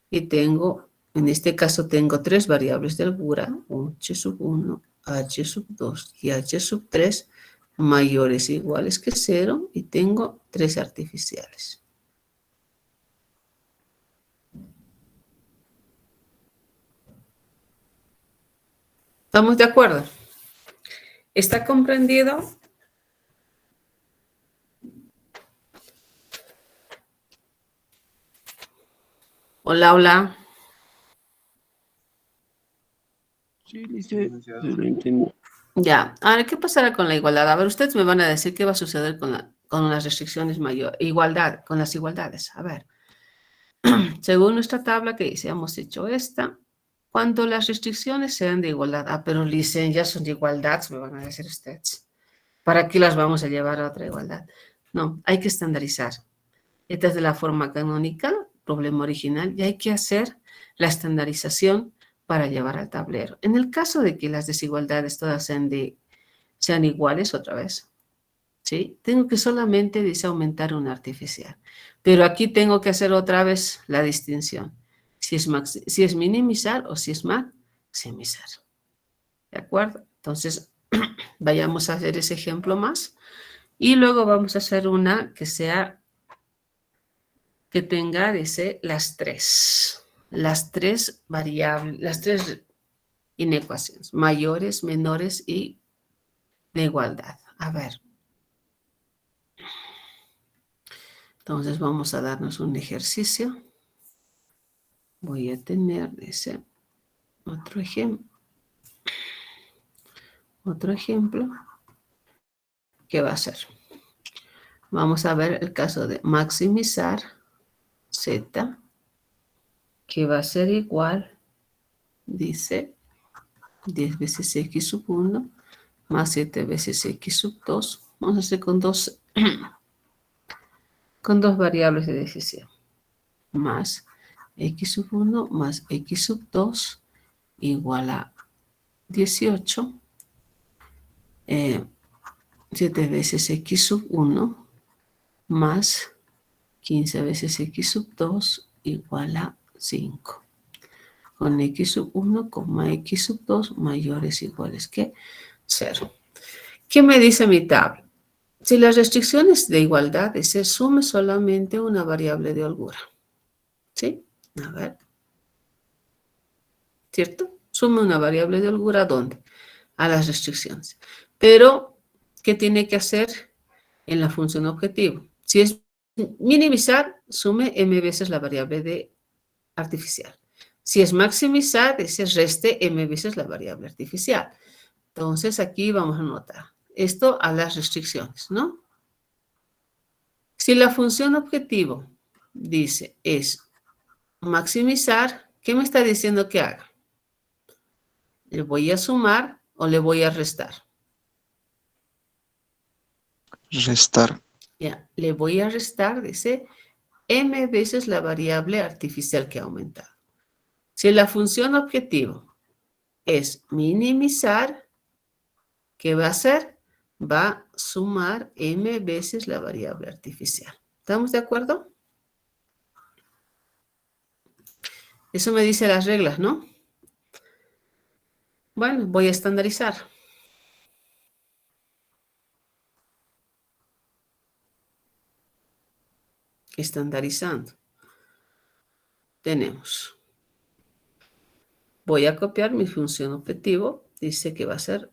Y tengo, en este caso tengo 3 variables de holgura, h sub 1, h sub 2 y h sub 3 mayores o iguales que 0 y tengo 3 artificiales. ¿Estamos de acuerdo? ¿Está comprendido Hola, hola. Sí, dice, lo entendí. Ya, ahora, ¿qué pasará con la igualdad? A ver, ustedes me van a decir qué va a suceder con las restricciones mayores, igualdad, con las igualdades. A ver, según nuestra tabla que dice, hemos hecho esta, cuando las restricciones sean de igualdad, pero dicen, ya son de igualdad, me van a decir ustedes. ¿Para qué las vamos a llevar a otra igualdad? No, hay que estandarizar. Esta es de la forma canónica, problema original, y hay que hacer la estandarización para llevar al tablero. En el caso de que las desigualdades todas sean iguales, otra vez, ¿sí? Tengo que solamente, dice, aumentar una artificial. Pero aquí tengo que hacer otra vez la distinción. Si es minimizar o si es maximizar. ¿De acuerdo? Entonces, vayamos a hacer ese ejemplo más. Y luego vamos a hacer una que tenga, dice, las tres variables, las tres inecuaciones, mayores, menores y de igualdad. A ver. Entonces vamos a darnos un ejercicio. Voy a tener, dice, otro ejemplo. ¿Qué va a ser? Vamos a ver el caso de maximizar z, que va a ser igual, dice, 10 veces x sub 1 más 7 veces x sub 2. Vamos a hacer con dos variables de decisión. Más x sub 1 más x sub 2 igual a 18. 7 veces x sub 1 más 15 veces x sub 2 igual a 5. Con x sub 1, x sub 2 mayores o iguales que 0. ¿Qué me dice mi tabla? Si las restricciones de igualdad se sume solamente una variable de holgura. ¿Sí? A ver. ¿Cierto? Sume una variable de holgura, ¿dónde? A las restricciones. Pero, ¿qué tiene que hacer en la función objetivo? Si es minimizar, sume m veces la variable de artificial. Si es maximizar, ese reste m veces la variable artificial. Entonces, aquí vamos a anotar esto a las restricciones, ¿no? Si la función objetivo dice es maximizar, ¿qué me está diciendo que haga? ¿Le voy a sumar o le voy a restar? Restar. Ya, le voy a restar, dice, m veces la variable artificial que ha aumentado. Si la función objetivo es minimizar, ¿qué va a hacer? Va a sumar m veces la variable artificial. ¿Estamos de acuerdo? Eso me dice las reglas, ¿no? Bueno, voy a estandarizar. Estandarizando. Tenemos. Voy a copiar mi función objetivo. Dice que va a ser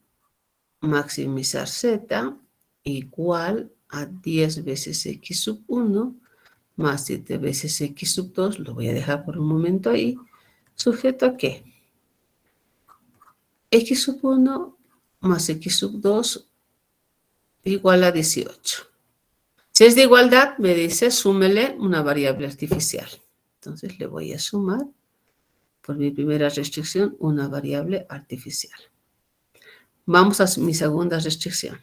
maximizar z igual a 10 veces x sub 1 más 7 veces x sub 2. Lo voy a dejar por un momento ahí. ¿Sujeto a qué? X sub 1 más x sub 2 igual a 18. Si es de igualdad, me dice súmele una variable artificial. Entonces le voy a sumar, por mi primera restricción, una variable artificial. Vamos a mi segunda restricción.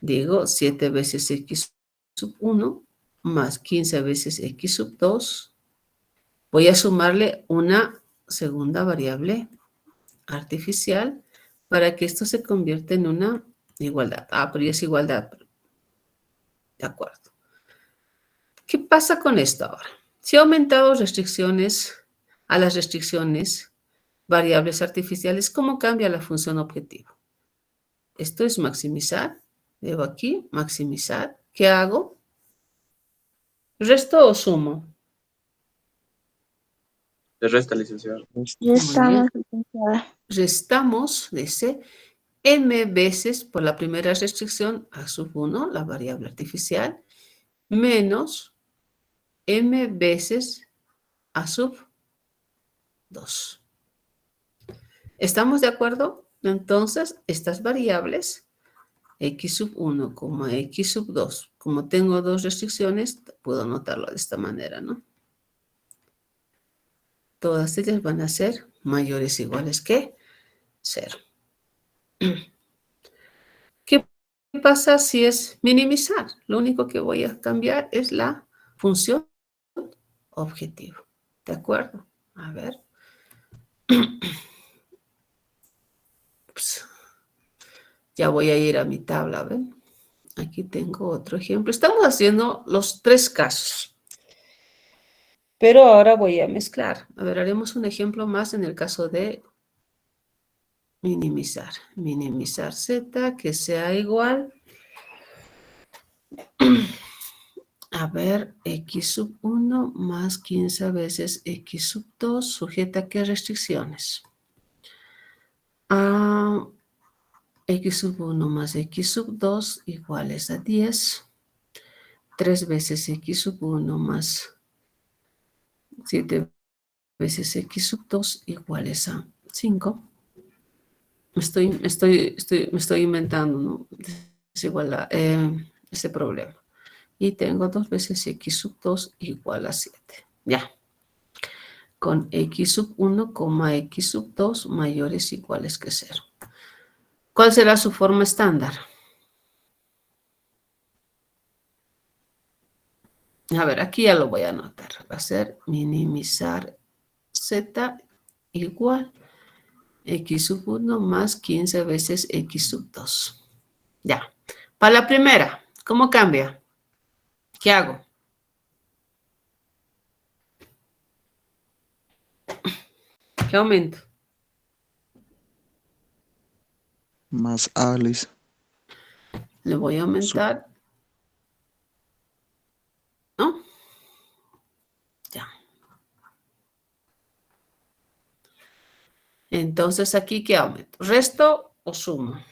Digo 7 veces x sub 1 más 15 veces x sub 2. Voy a sumarle una segunda variable artificial para que esto se convierta en una igualdad. Ah, pero ya es igualdad. De acuerdo. ¿Qué pasa con esto ahora? Si he aumentado a las restricciones variables artificiales, ¿cómo cambia la función objetivo? Esto es maximizar. Veo aquí, maximizar. ¿Qué hago? ¿Resto o sumo? De resta, licenciado. Restamos, licenciada. Restamos, dice, m veces por la primera restricción a sub 1, la variable artificial, menos m veces a sub 2. ¿Estamos de acuerdo? Entonces, estas variables, x sub 1, x sub 2, como tengo dos restricciones, puedo anotarlo de esta manera, ¿no? Todas ellas van a ser mayores o iguales que 0. ¿Qué pasa si es minimizar? Lo único que voy a cambiar es la función objetivo. ¿De acuerdo? A ver. Ups. Ya voy a ir a mi tabla, ¿ven? Aquí tengo otro ejemplo. Estamos haciendo los 3 casos. Pero ahora voy a mezclar. A ver, haremos un ejemplo más en el caso de minimizar. Minimizar z que sea igual. A ver, x sub 1 más 15 veces x sub 2 sujeta a qué restricciones. X sub 1 más x sub 2 iguales a 10. 3 veces x sub 1 más 7 veces x sub 2 iguales a 5. Me estoy inventando, ¿no? Es igual a ese problema. Y tengo 2 veces x sub 2 igual a 7. Ya. Con x sub 1, x sub 2 mayores o iguales que 0. ¿Cuál será su forma estándar? A ver, aquí ya lo voy a anotar. Va a ser minimizar z igual x sub 1 más 15 veces x sub 2. Ya. Para la primera, ¿cómo cambia? ¿Qué hago? ¿Qué aumento? Más Alice. Le voy a aumentar. ¿No? Ya. Entonces, ¿aquí qué aumento? ¿Resto o sumo?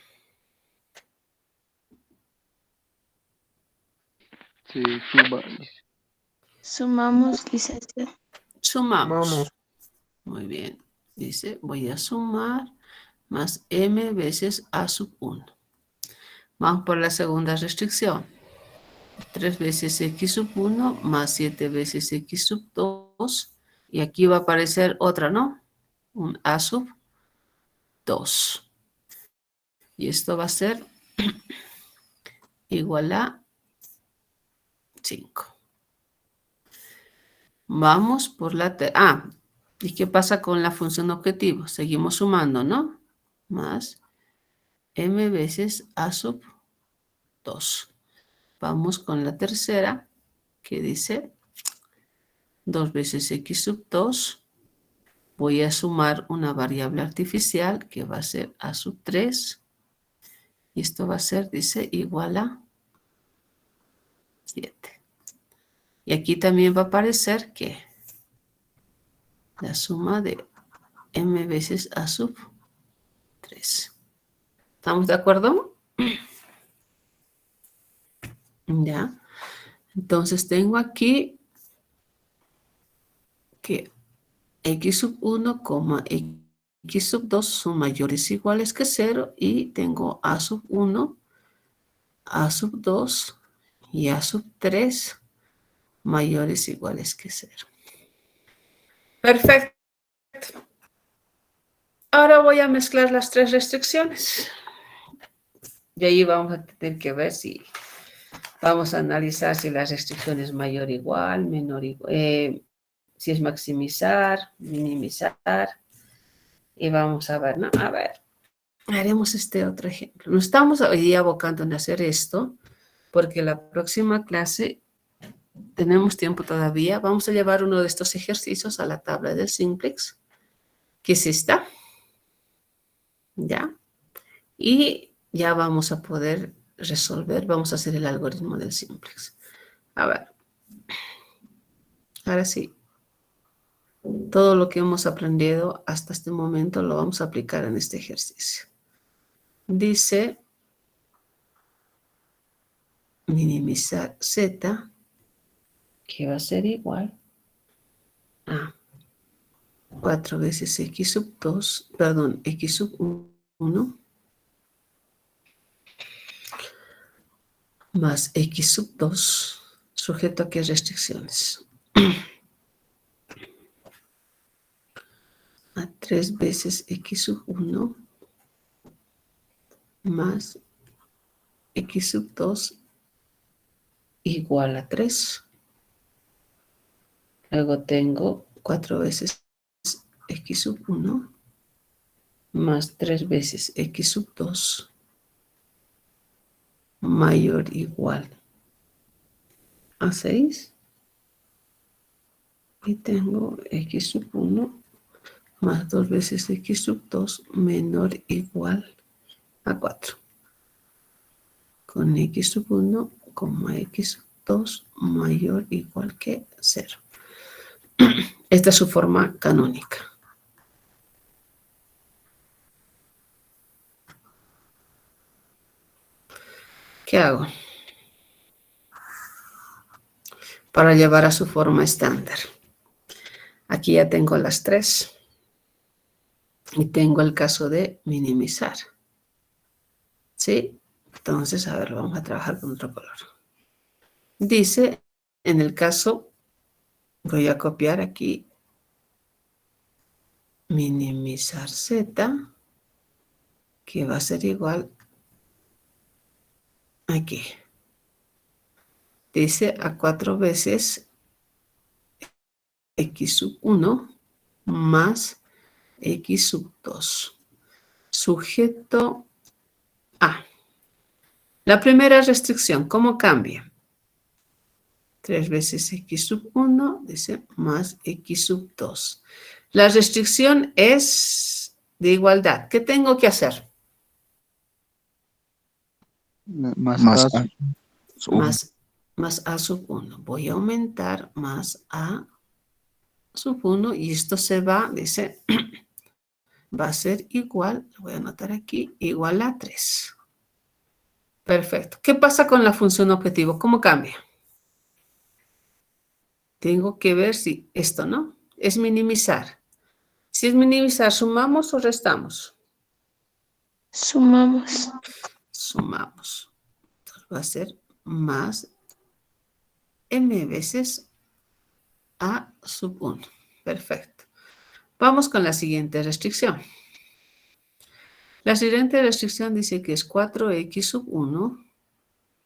Sí, suba. Sumamos, licenciado. Sumamos. Vamos. Muy bien. Dice, voy a sumar más m veces a sub 1. Vamos por la segunda restricción. 3 veces x sub 1 más 7 veces x sub 2. Y aquí va a aparecer otra, ¿no? Un a sub 2. Y esto va a ser igual a 5. Vamos por la... ¿y qué pasa con la función objetivo? Seguimos sumando, ¿no? Más m veces a sub 2. Vamos con la tercera, que dice 2 veces x sub 2. Voy a sumar una variable artificial que va a ser a sub 3. Y esto va a ser, dice, igual a 7. Y aquí también va a aparecer que la suma de m veces a sub 3. ¿Estamos de acuerdo? Ya. Entonces tengo aquí que x sub 1, x sub 2 son mayores o iguales que 0 y tengo a sub 1, a sub 2 y a sub 3 mayores o iguales que 0. Perfecto. Ahora voy a mezclar las 3 restricciones. Y ahí vamos a tener que ver si vamos a analizar si la restricción es mayor o igual, menor o igual, si es maximizar, minimizar. Y vamos a ver, ¿no? A ver, haremos este otro ejemplo. Nos estamos hoy día abocando en hacer esto, porque la próxima clase tenemos tiempo todavía. Vamos a llevar uno de estos ejercicios a la tabla del simplex, que es esta. ¿Ya? Y ya vamos a poder resolver, vamos a hacer el algoritmo del simplex. A ver. Ahora sí. Todo lo que hemos aprendido hasta este momento lo vamos a aplicar en este ejercicio. Dice minimizar z, que va a ser igual 4 veces x sub 2, perdón, x sub 1 más x sub 2, sujeto a qué restricciones. A 3 veces x sub 1 más x sub 2 igual a 3. Luego tengo 4 veces x sub 1 más 3 veces x sub 2 mayor o igual a 6. Y tengo x sub 1 más 2 veces x sub 2 menor o igual a 4. Con x sub 1, x sub 2 mayor o igual que 0. Esta es su forma canónica. ¿Qué hago? Para llevar a su forma estándar. Aquí ya tengo las 3. Y tengo el caso de minimizar. ¿Sí? Entonces, a ver, vamos a trabajar con otro color. Dice, en el caso, voy a copiar aquí, minimizar z, que va a ser igual aquí. Dice a 4 veces x sub 1 más x sub 2. Sujeto a. La primera restricción, ¿cómo cambia? 3 veces x sub 1, dice, más x sub 2. La restricción es de igualdad. ¿Qué tengo que hacer? Más Más A. A. Uno. Más a sub 1. Voy a aumentar más a sub 1 y esto se va, dice, va a ser igual, lo voy a anotar aquí, igual a 3. Perfecto. ¿Qué pasa con la función objetivo? ¿Cómo cambia? Tengo que ver si esto, ¿no? Es minimizar. Si es minimizar, ¿sumamos o restamos? Sumamos. Sumamos. Entonces va a ser más m veces a sub 1. Perfecto. Vamos con la siguiente restricción. La siguiente restricción dice que es 4x sub 1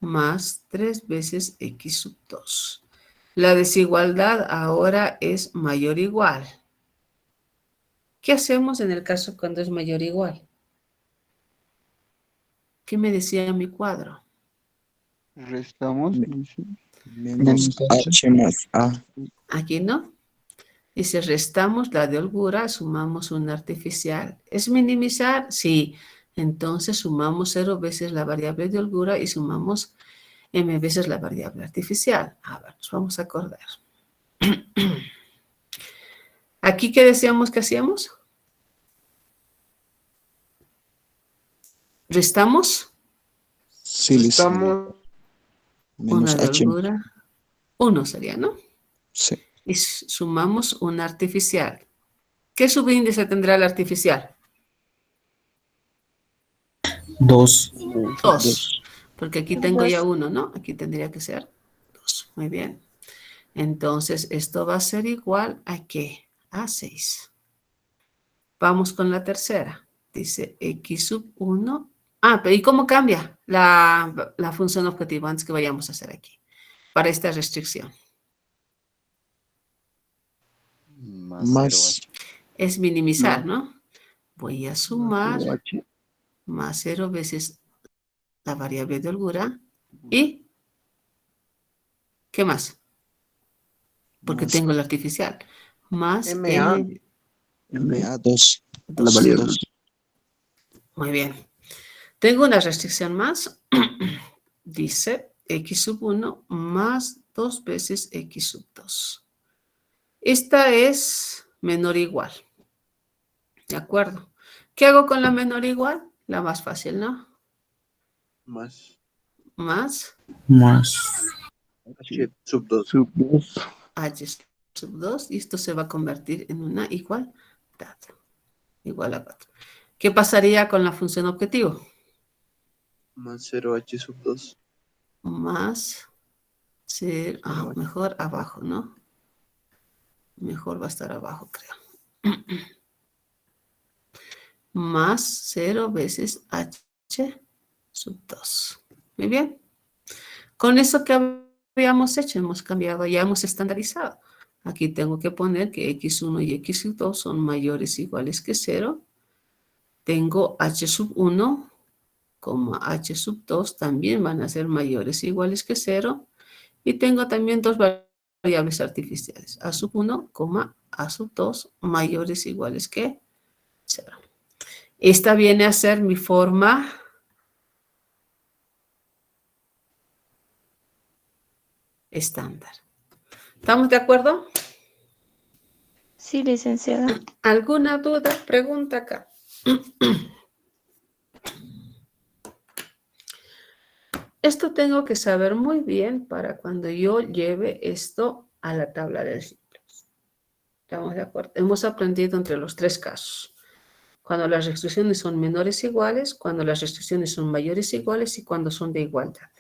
más 3 veces x sub 2. La desigualdad ahora es mayor o igual. ¿Qué hacemos en el caso cuando es mayor o igual? ¿Qué me decía mi cuadro? Restamos. Dice. Menos H más A. Aquí no. Dice, restamos la de holgura, sumamos una artificial. ¿Es minimizar? Sí. Entonces sumamos 0 veces la variable de holgura y sumamos m veces la variable artificial. A ver, nos vamos a acordar. ¿Aquí qué decíamos que hacíamos? ¿Restamos? Sí, listo. Estamos Menos Una de H. holgura. 1 sería, ¿no? Sí. Y sumamos una artificial. ¿Qué subíndice tendrá la artificial? 2. 2. Porque aquí tengo ya Dos. 1, ¿no? Aquí tendría que ser 2. Muy bien. Entonces, esto va a ser igual a ¿qué? A 6. Vamos con la tercera. Dice x sub 1. Pero ¿y cómo cambia la función objetivo antes que vayamos a hacer aquí? Para esta restricción. Más. Es minimizar, ¿no? Voy a sumar H. más 0 veces la variable de holgura. ¿Y qué más? Porque Más tengo el artificial. Más MA. m. MA2. La 2. variable. Muy bien. Tengo una restricción más. Dice x sub 1 más 2 veces x sub 2. Esta es menor o igual. ¿De acuerdo? ¿Qué hago con la menor o igual? La más fácil, ¿no? Más Más Más. H sub 2. Sub 2. h sub 2 y esto se va a convertir en una igualdad. Igual a 4. ¿Qué pasaría con la función objetivo? Más 0h sub 2. Más 0, mejor abajo, ¿no? Mejor va a estar abajo, creo. Más 0 veces h sub 2. Muy bien. Con eso que habíamos hecho, hemos cambiado, ya hemos estandarizado. Aquí tengo que poner que x1 y x2 son mayores o iguales que 0. Tengo h sub 1, h sub 2 también van a ser mayores o iguales que 0. Y tengo también dos variables artificiales, a sub 1, a sub 2 mayores o iguales que 0. Esta viene a ser mi forma estándar. ¿Estamos de acuerdo? Sí, licenciada. ¿Alguna duda? Pregunta acá. Esto tengo que saber muy bien para cuando yo lleve esto a la tabla del simplex. ¿Estamos de acuerdo? Hemos aprendido entre los tres casos. Cuando las restricciones son menores o iguales, cuando las restricciones son mayores o iguales y cuando son de igualdad.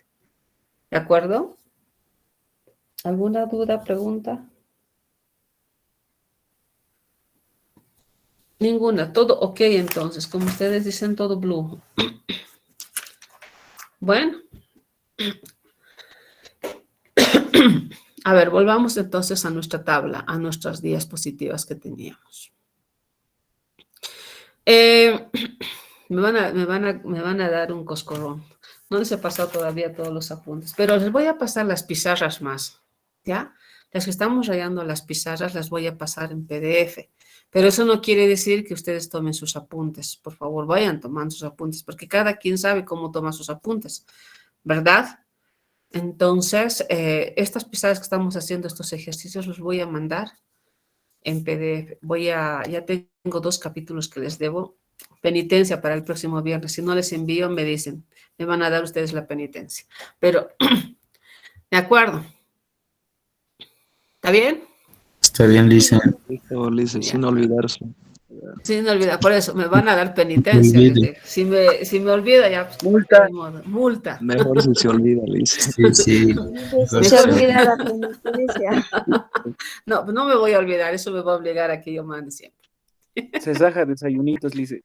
¿De acuerdo? ¿Alguna duda, pregunta? Ninguna. Todo ok entonces. Como ustedes dicen, todo blue. Bueno. A ver, volvamos entonces a nuestra tabla, a nuestras diapositivas que teníamos. Me van a dar un coscorrón. No les he pasado todavía todos los apuntes, pero les voy a pasar las pizarras más, ¿ya? Las que estamos rayando las pizarras las voy a pasar en PDF, pero eso no quiere decir que ustedes tomen sus apuntes. Por favor, vayan tomando sus apuntes, porque cada quien sabe cómo toma sus apuntes, ¿verdad? Entonces, estas pizarras que estamos haciendo, estos ejercicios, los voy a mandar en PDF. Ya tengo 2 capítulos que les debo. Penitencia para el próximo viernes. Si no les envío, me dicen, me van a dar ustedes la penitencia. Pero, de acuerdo. ¿Está bien? Está bien, Lice. Listo, Lice, sin olvidarse. Sin olvidar, por eso me van a dar penitencia. olvide. Si me olvida, ya. Pues, Multa. ni modo. Multa. Mejor si se olvida, Lice. Sí, sí. Se olvida la penitencia. No, no me voy a olvidar. Eso me va a obligar a que yo mande siempre. Se saca desayunitos, Lice.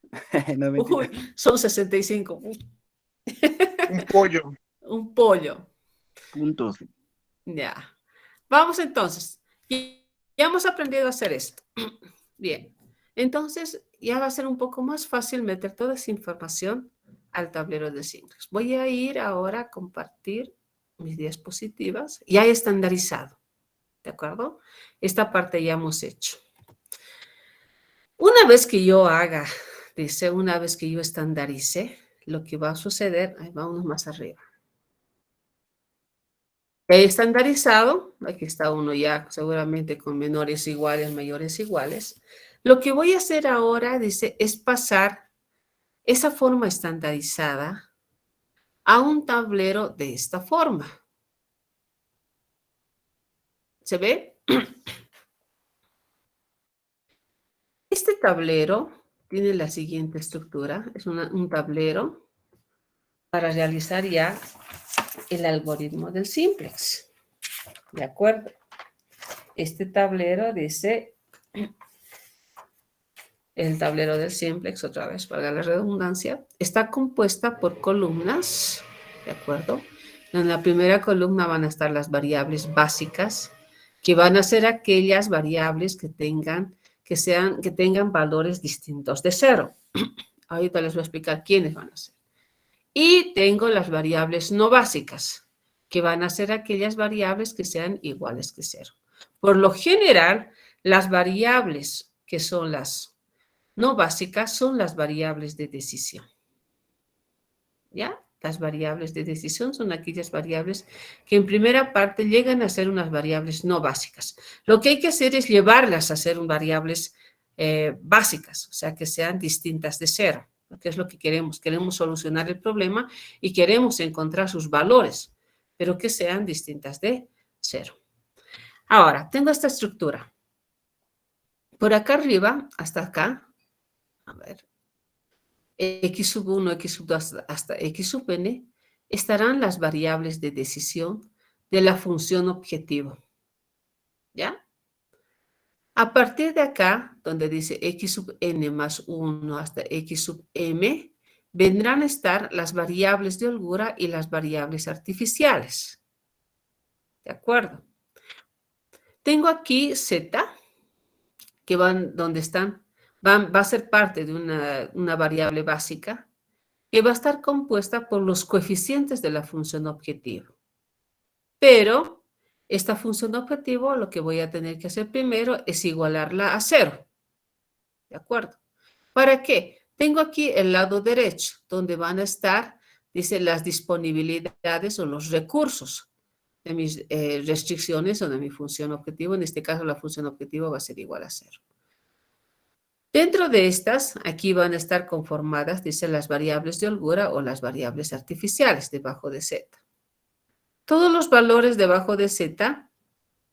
No, mentira. Uy, son 65. Un pollo. Un pollo. Puntos. Ya. Vamos entonces. Ya hemos aprendido a hacer esto. Bien. Entonces, ya va a ser un poco más fácil meter toda esa información al tablero de simplex. Voy a ir ahora a compartir mis diapositivas. Ya he estandarizado. ¿De acuerdo? Esta parte ya hemos hecho. Una vez que yo haga, dice, una vez que yo estandarice, lo que va a suceder, ahí vámonos más arriba. He estandarizado, aquí está uno ya seguramente con menores iguales, mayores iguales. Lo que voy a hacer ahora, dice, es pasar esa forma estandarizada a un tablero de esta forma. ¿Se ve? Este tablero tiene la siguiente estructura. Es un tablero para realizar ya el algoritmo del simplex. ¿De acuerdo? Este tablero dice, el tablero del simplex, otra vez, para la redundancia, está compuesta por columnas, ¿de acuerdo? En la primera columna van a estar las variables básicas, que van a ser aquellas variables que tengan valores distintos de 0. Ahorita les voy a explicar quiénes van a ser. Y tengo las variables no básicas, que van a ser aquellas variables que sean iguales que 0. Por lo general, las variables que son las no básicas son las variables de decisión. ¿Ya? Las variables de decisión son aquellas variables que en primera parte llegan a ser unas variables no básicas. Lo que hay que hacer es llevarlas a ser variables básicas, o sea, que sean distintas de 0. ¿Qué es lo que queremos? Queremos solucionar el problema y queremos encontrar sus valores, pero que sean distintas de 0. Ahora, tengo esta estructura. Por acá arriba, hasta acá, a ver, x sub 1, x sub 2 hasta x sub n, estarán las variables de decisión de la función objetivo. ¿Ya? A partir de acá, donde dice x sub n más 1 hasta x sub m, vendrán a estar las variables de holgura y las variables artificiales. ¿De acuerdo? Tengo aquí z, que van donde están, va a ser parte de una variable básica, que va a estar compuesta por los coeficientes de la función objetivo. Pero esta función objetivo, lo que voy a tener que hacer primero es igualarla a 0. ¿De acuerdo? ¿Para qué? Tengo aquí el lado derecho, donde van a estar, dice, las disponibilidades o los recursos de mis restricciones o de mi función objetivo. En este caso, la función objetivo va a ser igual a 0. Dentro de estas, aquí van a estar conformadas, dice, las variables de holgura o las variables artificiales debajo de z. Todos los valores debajo de z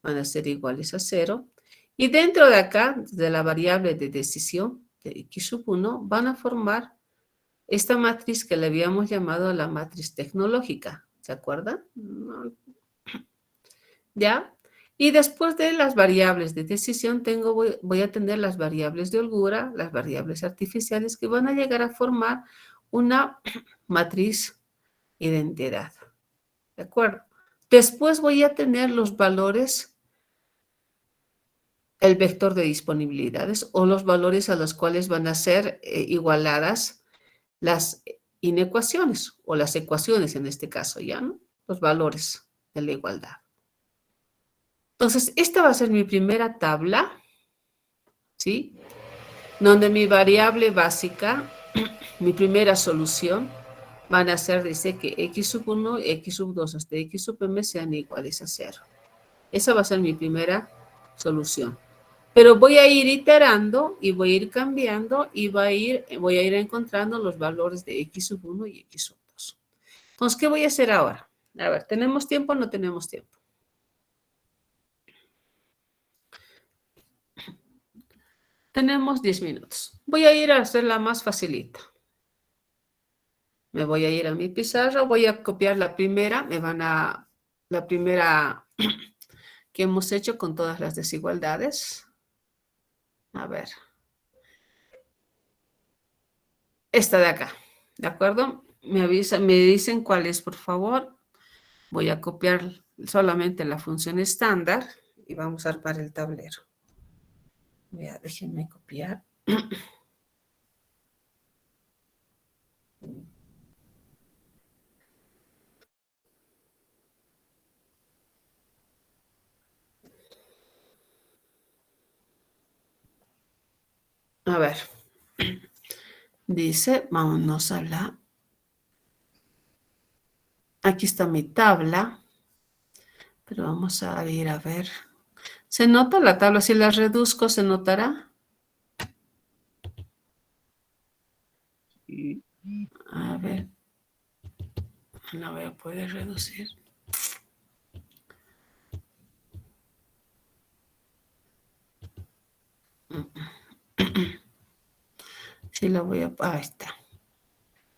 van a ser iguales a 0. Y dentro de acá, de la variable de decisión de x sub 1, van a formar esta matriz que le habíamos llamado la matriz tecnológica. ¿Se acuerdan? ¿Ya? Y después de las variables de decisión, voy a tener las variables de holgura, las variables artificiales, que van a llegar a formar una matriz identidad. ¿De acuerdo? Después voy a tener los valores, el vector de disponibilidades o los valores a los cuales van a ser igualadas las inecuaciones o las ecuaciones en este caso, ¿ya? ¿No? Los valores de la igualdad. Entonces, esta va a ser mi primera tabla, ¿sí? Donde mi variable básica, mi primera solución, van a ser, dice que x sub 1, x sub 2 hasta x sub m sean iguales a 0. Esa va a ser mi primera solución. Pero voy a ir iterando y voy a ir cambiando y voy a ir encontrando los valores de x sub 1 y x sub 2. Entonces, ¿qué voy a hacer ahora? A ver, ¿tenemos tiempo o no tenemos tiempo? Tenemos 10 minutos. Voy a ir a hacerla más facilita. Me voy a ir a mi pizarra, voy a copiar la primera, la primera que hemos hecho con todas las desigualdades. A ver. Esta de acá, ¿de acuerdo? Me dicen cuál es, por favor. Voy a copiar solamente la función estándar y vamos a armar el tablero. Déjenme copiar. A ver. Dice, vámonos a la... Aquí está mi tabla. Pero vamos a ir a ver. ¿Se nota la tabla? Si la reduzco, ¿se notará? A ver. No voy a poder reducir. Sí, la voy a... Ahí está.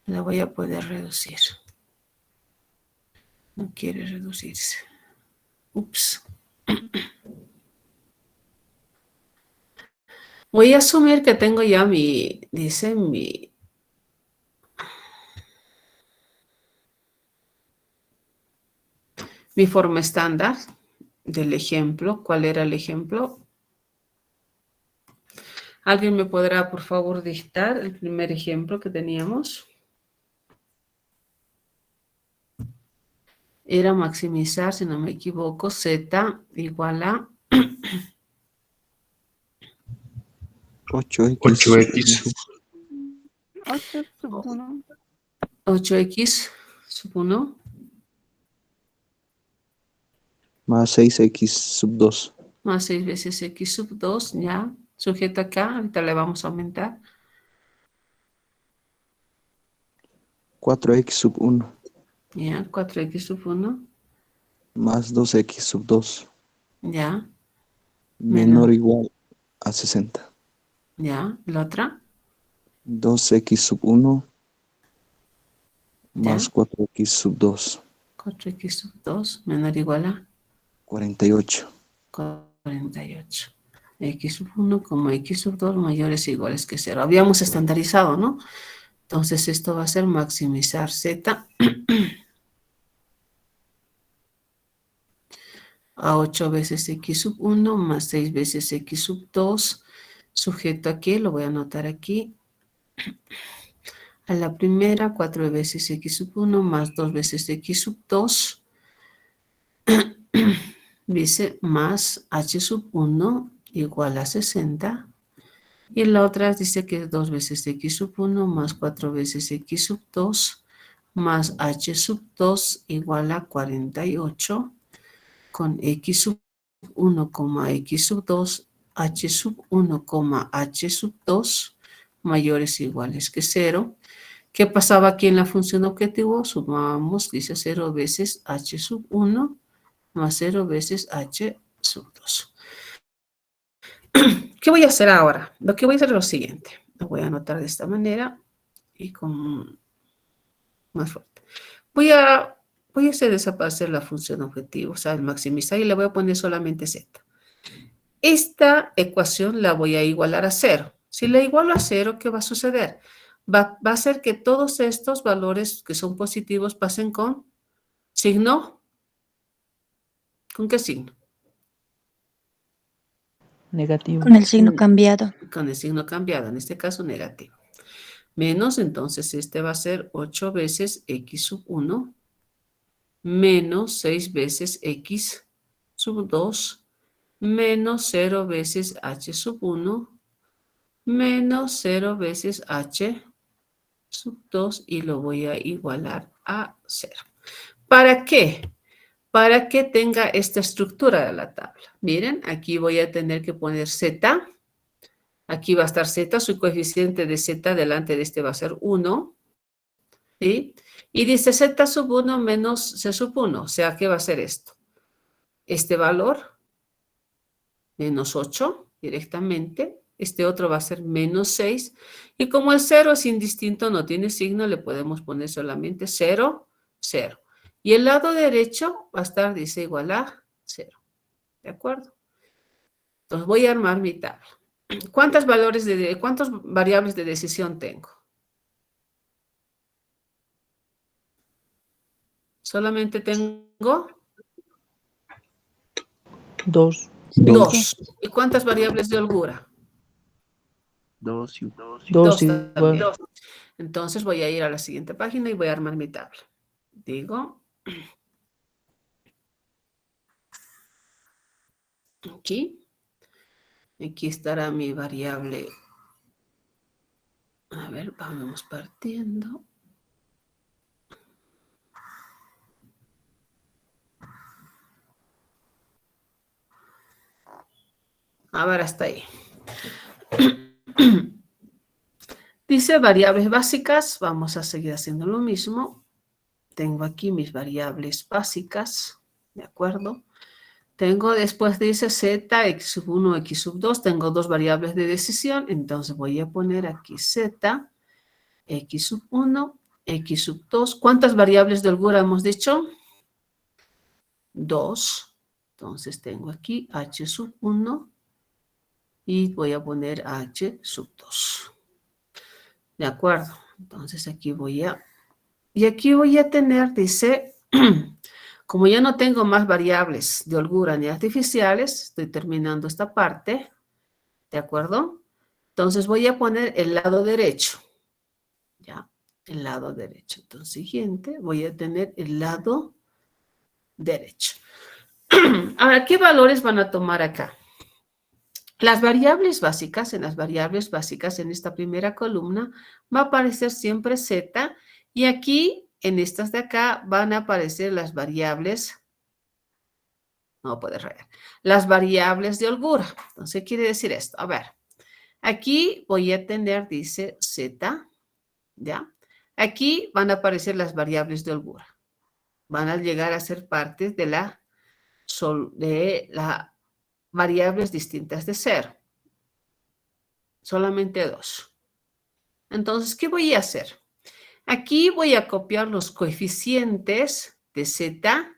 La voy a poder reducir. No quiere reducirse. Ups. Voy a asumir que tengo ya dice mi forma estándar del ejemplo. ¿Cuál era el ejemplo? ¿Alguien me podrá, por favor, dictar el primer ejemplo que teníamos? Era maximizar, si no me equivoco, z igual a 8x. 8x. 8 sub 1. 8x sub 1 Más 6x sub 2. más 6 veces x sub 2, ya. Sujeto acá, ahorita le vamos a aumentar. 4x sub 1. Ya, 4x sub 1 Más 2x sub 2. Ya, menor o igual a 60. ya. La otra, 2x sub 1 ya. más 4x sub 2. 4x sub 2 menor o igual a 48. 48. X sub 1 como X sub 2 mayores o iguales que 0. Habíamos estandarizado, ¿no? Entonces esto va a ser maximizar Z a 8 veces X sub 1 más 6 veces X sub 2. Sujeto aquí, lo voy a anotar aquí. A la primera, 4 veces X sub 1 más 2 veces X sub 2. Dice más H sub 1 igual a 60. Y la otra dice que es 2 veces X sub 1 más 4 veces X sub 2 más H sub 2 igual a 48 con X sub 1, X sub 2, H sub 1, H sub 2 mayores o iguales que 0. ¿Qué pasaba aquí en la función objetivo? Sumamos, dice 0 veces H sub 1 más 0 veces H sub 2. ¿Qué voy a hacer ahora? Lo que voy a hacer es lo siguiente. Lo voy a anotar de esta manera y con más fuerte. Voy a hacer desaparecer la función objetivo, o sea, el maximizar, y le voy a poner solamente Z. Esta ecuación la voy a igualar a 0. Si la igualo a 0, ¿qué va a suceder? Va a hacer que todos estos valores que son positivos pasen con signo. ¿Con qué signo? Negativo. Con el signo cambiado. Con el signo cambiado, en este caso negativo. Menos, entonces este va a ser 8 veces X sub 1 menos 6 veces X sub 2 menos 0 veces H sub 1 menos 0 veces H sub 2 y lo voy a igualar a 0. ¿Para qué? Para que tenga esta estructura de la tabla. Miren, aquí voy a tener que poner Z. Aquí va a estar Z, su coeficiente de Z delante de este va a ser 1. ¿Sí? Y dice Z sub 1 menos C sub 1. O sea, ¿qué va a ser esto? Este valor, menos 8 directamente. Este otro va a ser menos 6. Y como el 0 es indistinto, no tiene signo, le podemos poner solamente 0, 0. Y el lado derecho va a estar, dice, igual a 0. ¿De acuerdo? Entonces voy a armar mi tabla. ¿Cuántas variables de decisión tengo? Solamente tengo 2. 2. ¿Y cuántas variables de holgura? 2 y 2 también. igual. Entonces voy a ir a la siguiente página y voy a armar mi tabla. Digo, aquí estará mi variable. A ver, vamos partiendo. A ver, hasta ahí. Dice variables básicas. Vamos a seguir haciendo lo mismo. Tengo aquí mis variables básicas. ¿De acuerdo? Tengo después, dice Z, X sub 1, X sub 2. Tengo dos variables de decisión. Entonces voy a poner aquí Z, X sub 1, X sub 2. ¿Cuántas variables de holgura hemos dicho? 2. Entonces tengo aquí H sub 1 y voy a poner H sub 2. De acuerdo. Entonces aquí y aquí voy a tener, dice, como ya no tengo más variables de holgura ni artificiales, estoy terminando esta parte, ¿de acuerdo? Entonces voy a poner el lado derecho, ¿ya? El lado derecho. Entonces, siguiente, voy a tener el lado derecho. Ahora, ¿qué valores van a tomar acá? Las variables básicas, en esta primera columna, va a aparecer siempre Z, y aquí, en estas de acá, van a aparecer las variables, no puedes rayar, las variables de holgura. Entonces, ¿qué quiere decir esto? A ver, aquí voy a tener, dice Z, ¿ya? Aquí van a aparecer las variables de holgura. Van a llegar a ser partes de la variables distintas de 0. Solamente 2. Entonces, ¿qué voy a hacer? Aquí voy a copiar los coeficientes de z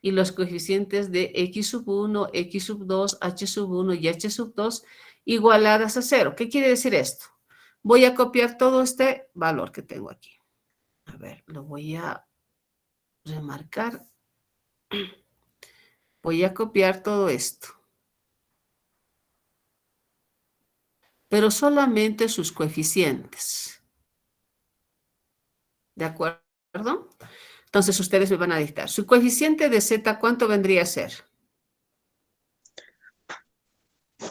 y los coeficientes de x sub 1, x sub 2, h sub 1 y h sub 2 igualadas a 0. ¿Qué quiere decir esto? Voy a copiar todo este valor que tengo aquí. A ver, lo voy a remarcar. Voy a copiar todo esto. Pero solamente sus coeficientes. ¿De acuerdo? Entonces ustedes me van a dictar. Su coeficiente de z, ¿cuánto vendría a ser?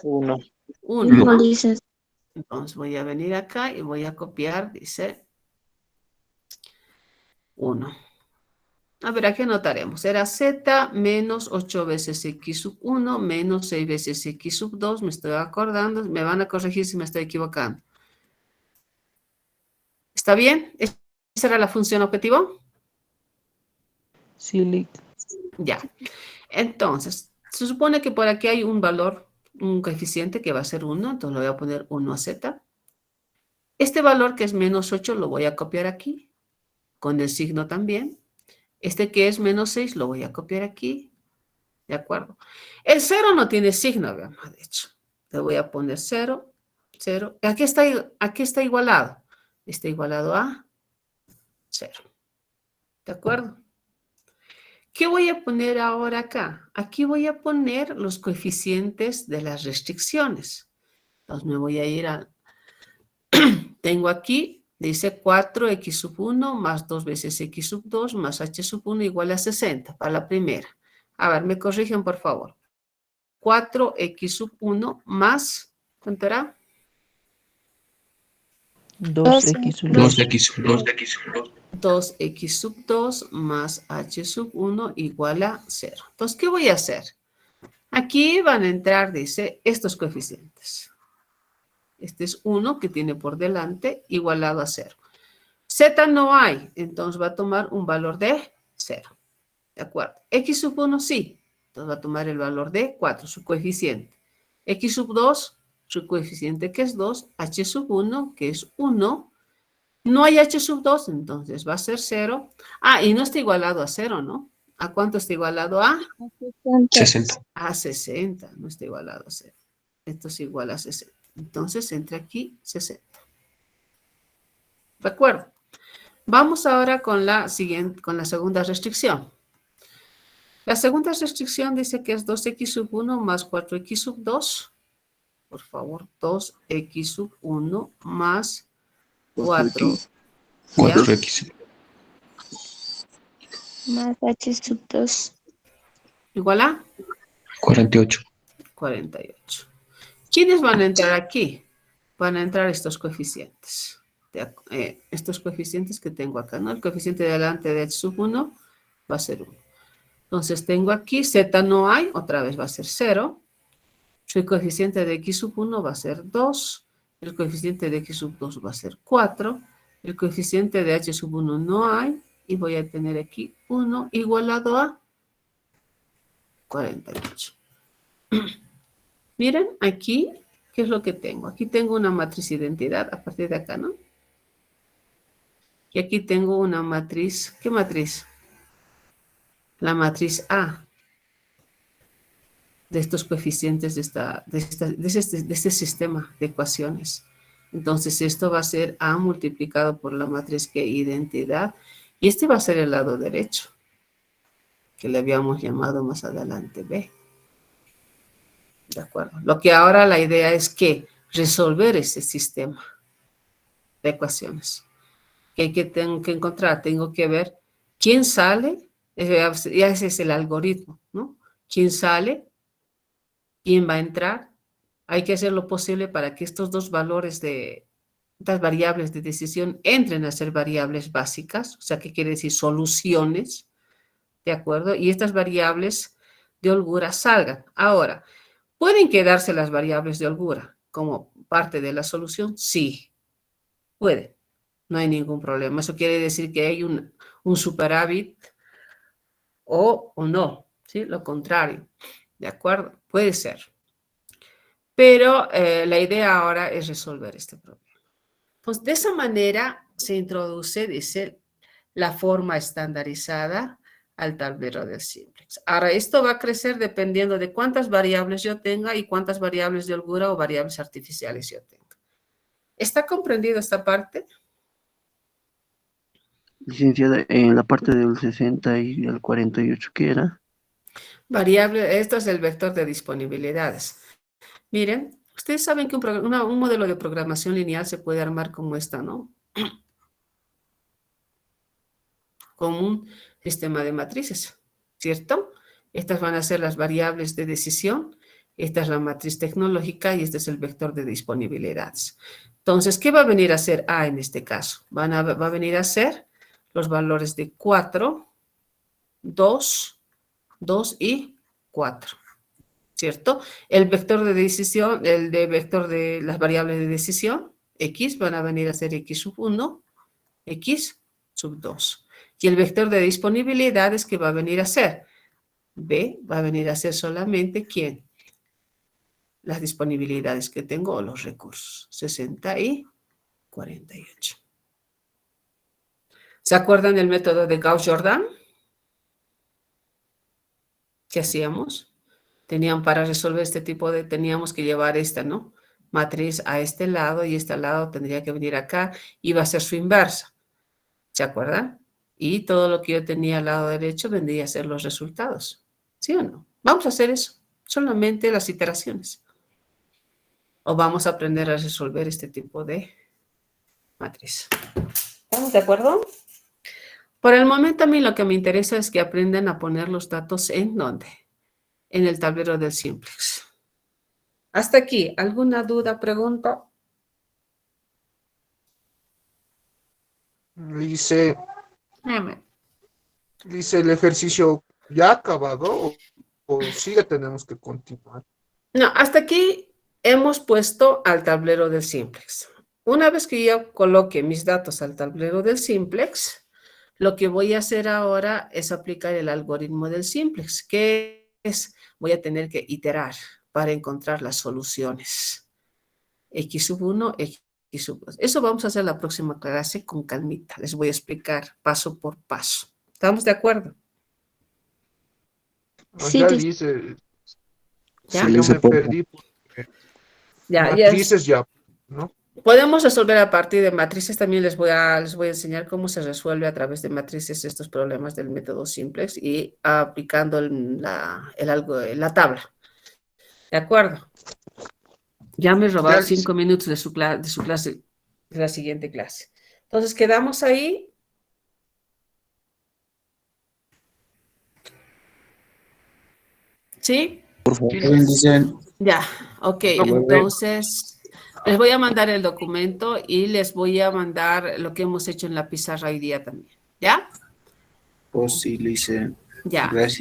1. 1. No dices. Entonces voy a venir acá y voy a copiar, dice 1. A ver, aquí anotaremos. Era z menos 8 veces x sub 1 menos 6 veces x sub 2. Me estoy acordando. Me van a corregir si me estoy equivocando. ¿Está bien? ¿Esa era la función objetivo? Sí, Lick. Ya. Entonces, se supone que por aquí hay un valor, un coeficiente que va a ser 1. Entonces le voy a poner 1 a z. Este valor que es menos 8 lo voy a copiar aquí. Con el signo también. Este que es menos 6 lo voy a copiar aquí. ¿De acuerdo? El 0 no tiene signo, veamos, de hecho. Le voy a poner 0, 0. Aquí está igualado. Está igualado a 0. ¿De acuerdo? ¿Qué voy a poner ahora acá? Aquí voy a poner los coeficientes de las restricciones. Entonces me voy a ir a... Tengo aquí, dice 4x sub 1 más 2 veces x sub 2 más h sub 1 igual a 60 para la primera. A ver, me corrigen por favor. 4x sub 1 más, ¿cuánto era? 2x sub 2. 2x sub 2 más h sub 1 igual a 0. Entonces, ¿qué voy a hacer? Aquí van a entrar, dice, estos coeficientes. Este es 1 que tiene por delante igualado a 0. Z no hay, entonces va a tomar un valor de 0. ¿De acuerdo? X sub 1 sí, entonces va a tomar el valor de 4, su coeficiente. X sub 2, su coeficiente que es 2, h sub 1 que es 1. No hay h sub 2, entonces va a ser 0. Ah, y no está igualado a 0, ¿no? ¿A cuánto está igualado a? 60. A 60, no está igualado a 0. Esto es igual a 60. Entonces, entre aquí, 60. ¿De acuerdo? Vamos ahora con la siguiente, con la segunda restricción. La segunda restricción dice que es 2x sub 1 más 4x sub 2. Por favor, 2x sub 1 más 4. 4x. Más h sub 2. ¿Igual a? 48. 48. ¿Quiénes van a entrar aquí? Van a entrar estos coeficientes. Estos coeficientes que tengo acá, ¿no? El coeficiente de delante de h sub 1 va a ser 1. Entonces tengo aquí, z no hay, otra vez va a ser 0. El coeficiente de x sub 1 va a ser 2. El coeficiente de x sub 2 va a ser 4. El coeficiente de h sub 1 no hay. Y voy a tener aquí 1 igualado a 48. Miren, aquí, ¿qué es lo que tengo? Aquí tengo una matriz identidad a partir de acá, ¿no? Y aquí tengo una matriz, ¿qué matriz? La matriz A. De estos coeficientes de este sistema de ecuaciones. Entonces, esto va a ser A multiplicado por la matriz que identidad. Y este va a ser el lado derecho, que le habíamos llamado más adelante B. ¿De acuerdo? Lo que ahora la idea es que resolver ese sistema de ecuaciones. Tengo que encontrar, tengo que ver quién sale, ya ese es el algoritmo, ¿no? ¿Quién sale? ¿Quién va a entrar? Hay que hacer lo posible para que estos dos valores de estas variables de decisión entren a ser variables básicas, o sea, ¿qué quiere decir? Soluciones, ¿de acuerdo? Y estas variables de holgura salgan. Ahora, ¿pueden quedarse las variables de holgura como parte de la solución? Sí, pueden. No hay ningún problema. Eso quiere decir que hay un superávit o no, ¿sí? Lo contrario, ¿de acuerdo? Puede ser. Pero la idea ahora es resolver este problema. Pues de esa manera se introduce, dice, la forma estandarizada al tablero del simplex. Ahora, esto va a crecer dependiendo de cuántas variables yo tenga y cuántas variables de holgura o variables artificiales yo tenga. ¿Está comprendido esta parte? Licenciada, en la parte del 60 y el 48, ¿qué era? Variable, esto es el vector de disponibilidades. Miren, ustedes saben que un modelo de programación lineal se puede armar como esta, ¿no? Como un sistema de matrices, ¿cierto? Estas van a ser las variables de decisión, esta es la matriz tecnológica y este es el vector de disponibilidades. Entonces, ¿qué va a venir a ser A en este caso? Va a venir a ser los valores de 4, 2, 2 y 4, ¿cierto? El vector de decisión, el de vector de las variables de decisión, X, van a venir a ser X sub 1, X sub 2. Y el vector de disponibilidades, ¿qué va a venir a ser? B va a venir a ser solamente, ¿quién? Las disponibilidades que tengo o los recursos, 60 y 48. ¿Se acuerdan del método de Gauss-Jordan? ¿Qué hacíamos? Para resolver este tipo de, teníamos que llevar esta, ¿no? Matriz a este lado y este lado tendría que venir acá, iba a ser su inversa. ¿Se acuerdan? Y todo lo que yo tenía al lado derecho vendría a ser los resultados. ¿Sí o no? Vamos a hacer eso, solamente las iteraciones. O vamos a aprender a resolver este tipo de matriz. ¿Estamos de acuerdo? Por el momento a mí lo que me interesa es que aprendan a poner los datos ¿en dónde? En el tablero del simplex. Hasta aquí, ¿alguna duda, pregunta? Dice, ¿el ejercicio ya ha acabado o sigue tenemos que continuar? No, hasta aquí hemos puesto al tablero del simplex. Una vez que yo coloque mis datos al tablero del simplex, lo que voy a hacer ahora es aplicar el algoritmo del simplex, que es, voy a tener que iterar para encontrar las soluciones. X sub 1, X sub 2. Eso vamos a hacer la próxima clase con calmita. Les voy a explicar paso por paso. ¿Estamos de acuerdo? Sí, Ya dice. dice, ¿Ya? sí, yo Dice me por- perdí. Ya, Matrices ya, ¿no? Podemos resolver a partir de matrices. También les voy a enseñar cómo se resuelve a través de matrices estos problemas del método simplex y aplicando la tabla. ¿De acuerdo? Ya me he robado Ya, 5 minutos de su clase, de la siguiente clase. Entonces, quedamos ahí. ¿Sí? Por favor. Ya, ok. Entonces, les voy a mandar el documento y les voy a mandar lo que hemos hecho en la pizarra hoy día también. ¿Ya? Pues sí, lo hice. Ya. Gracias.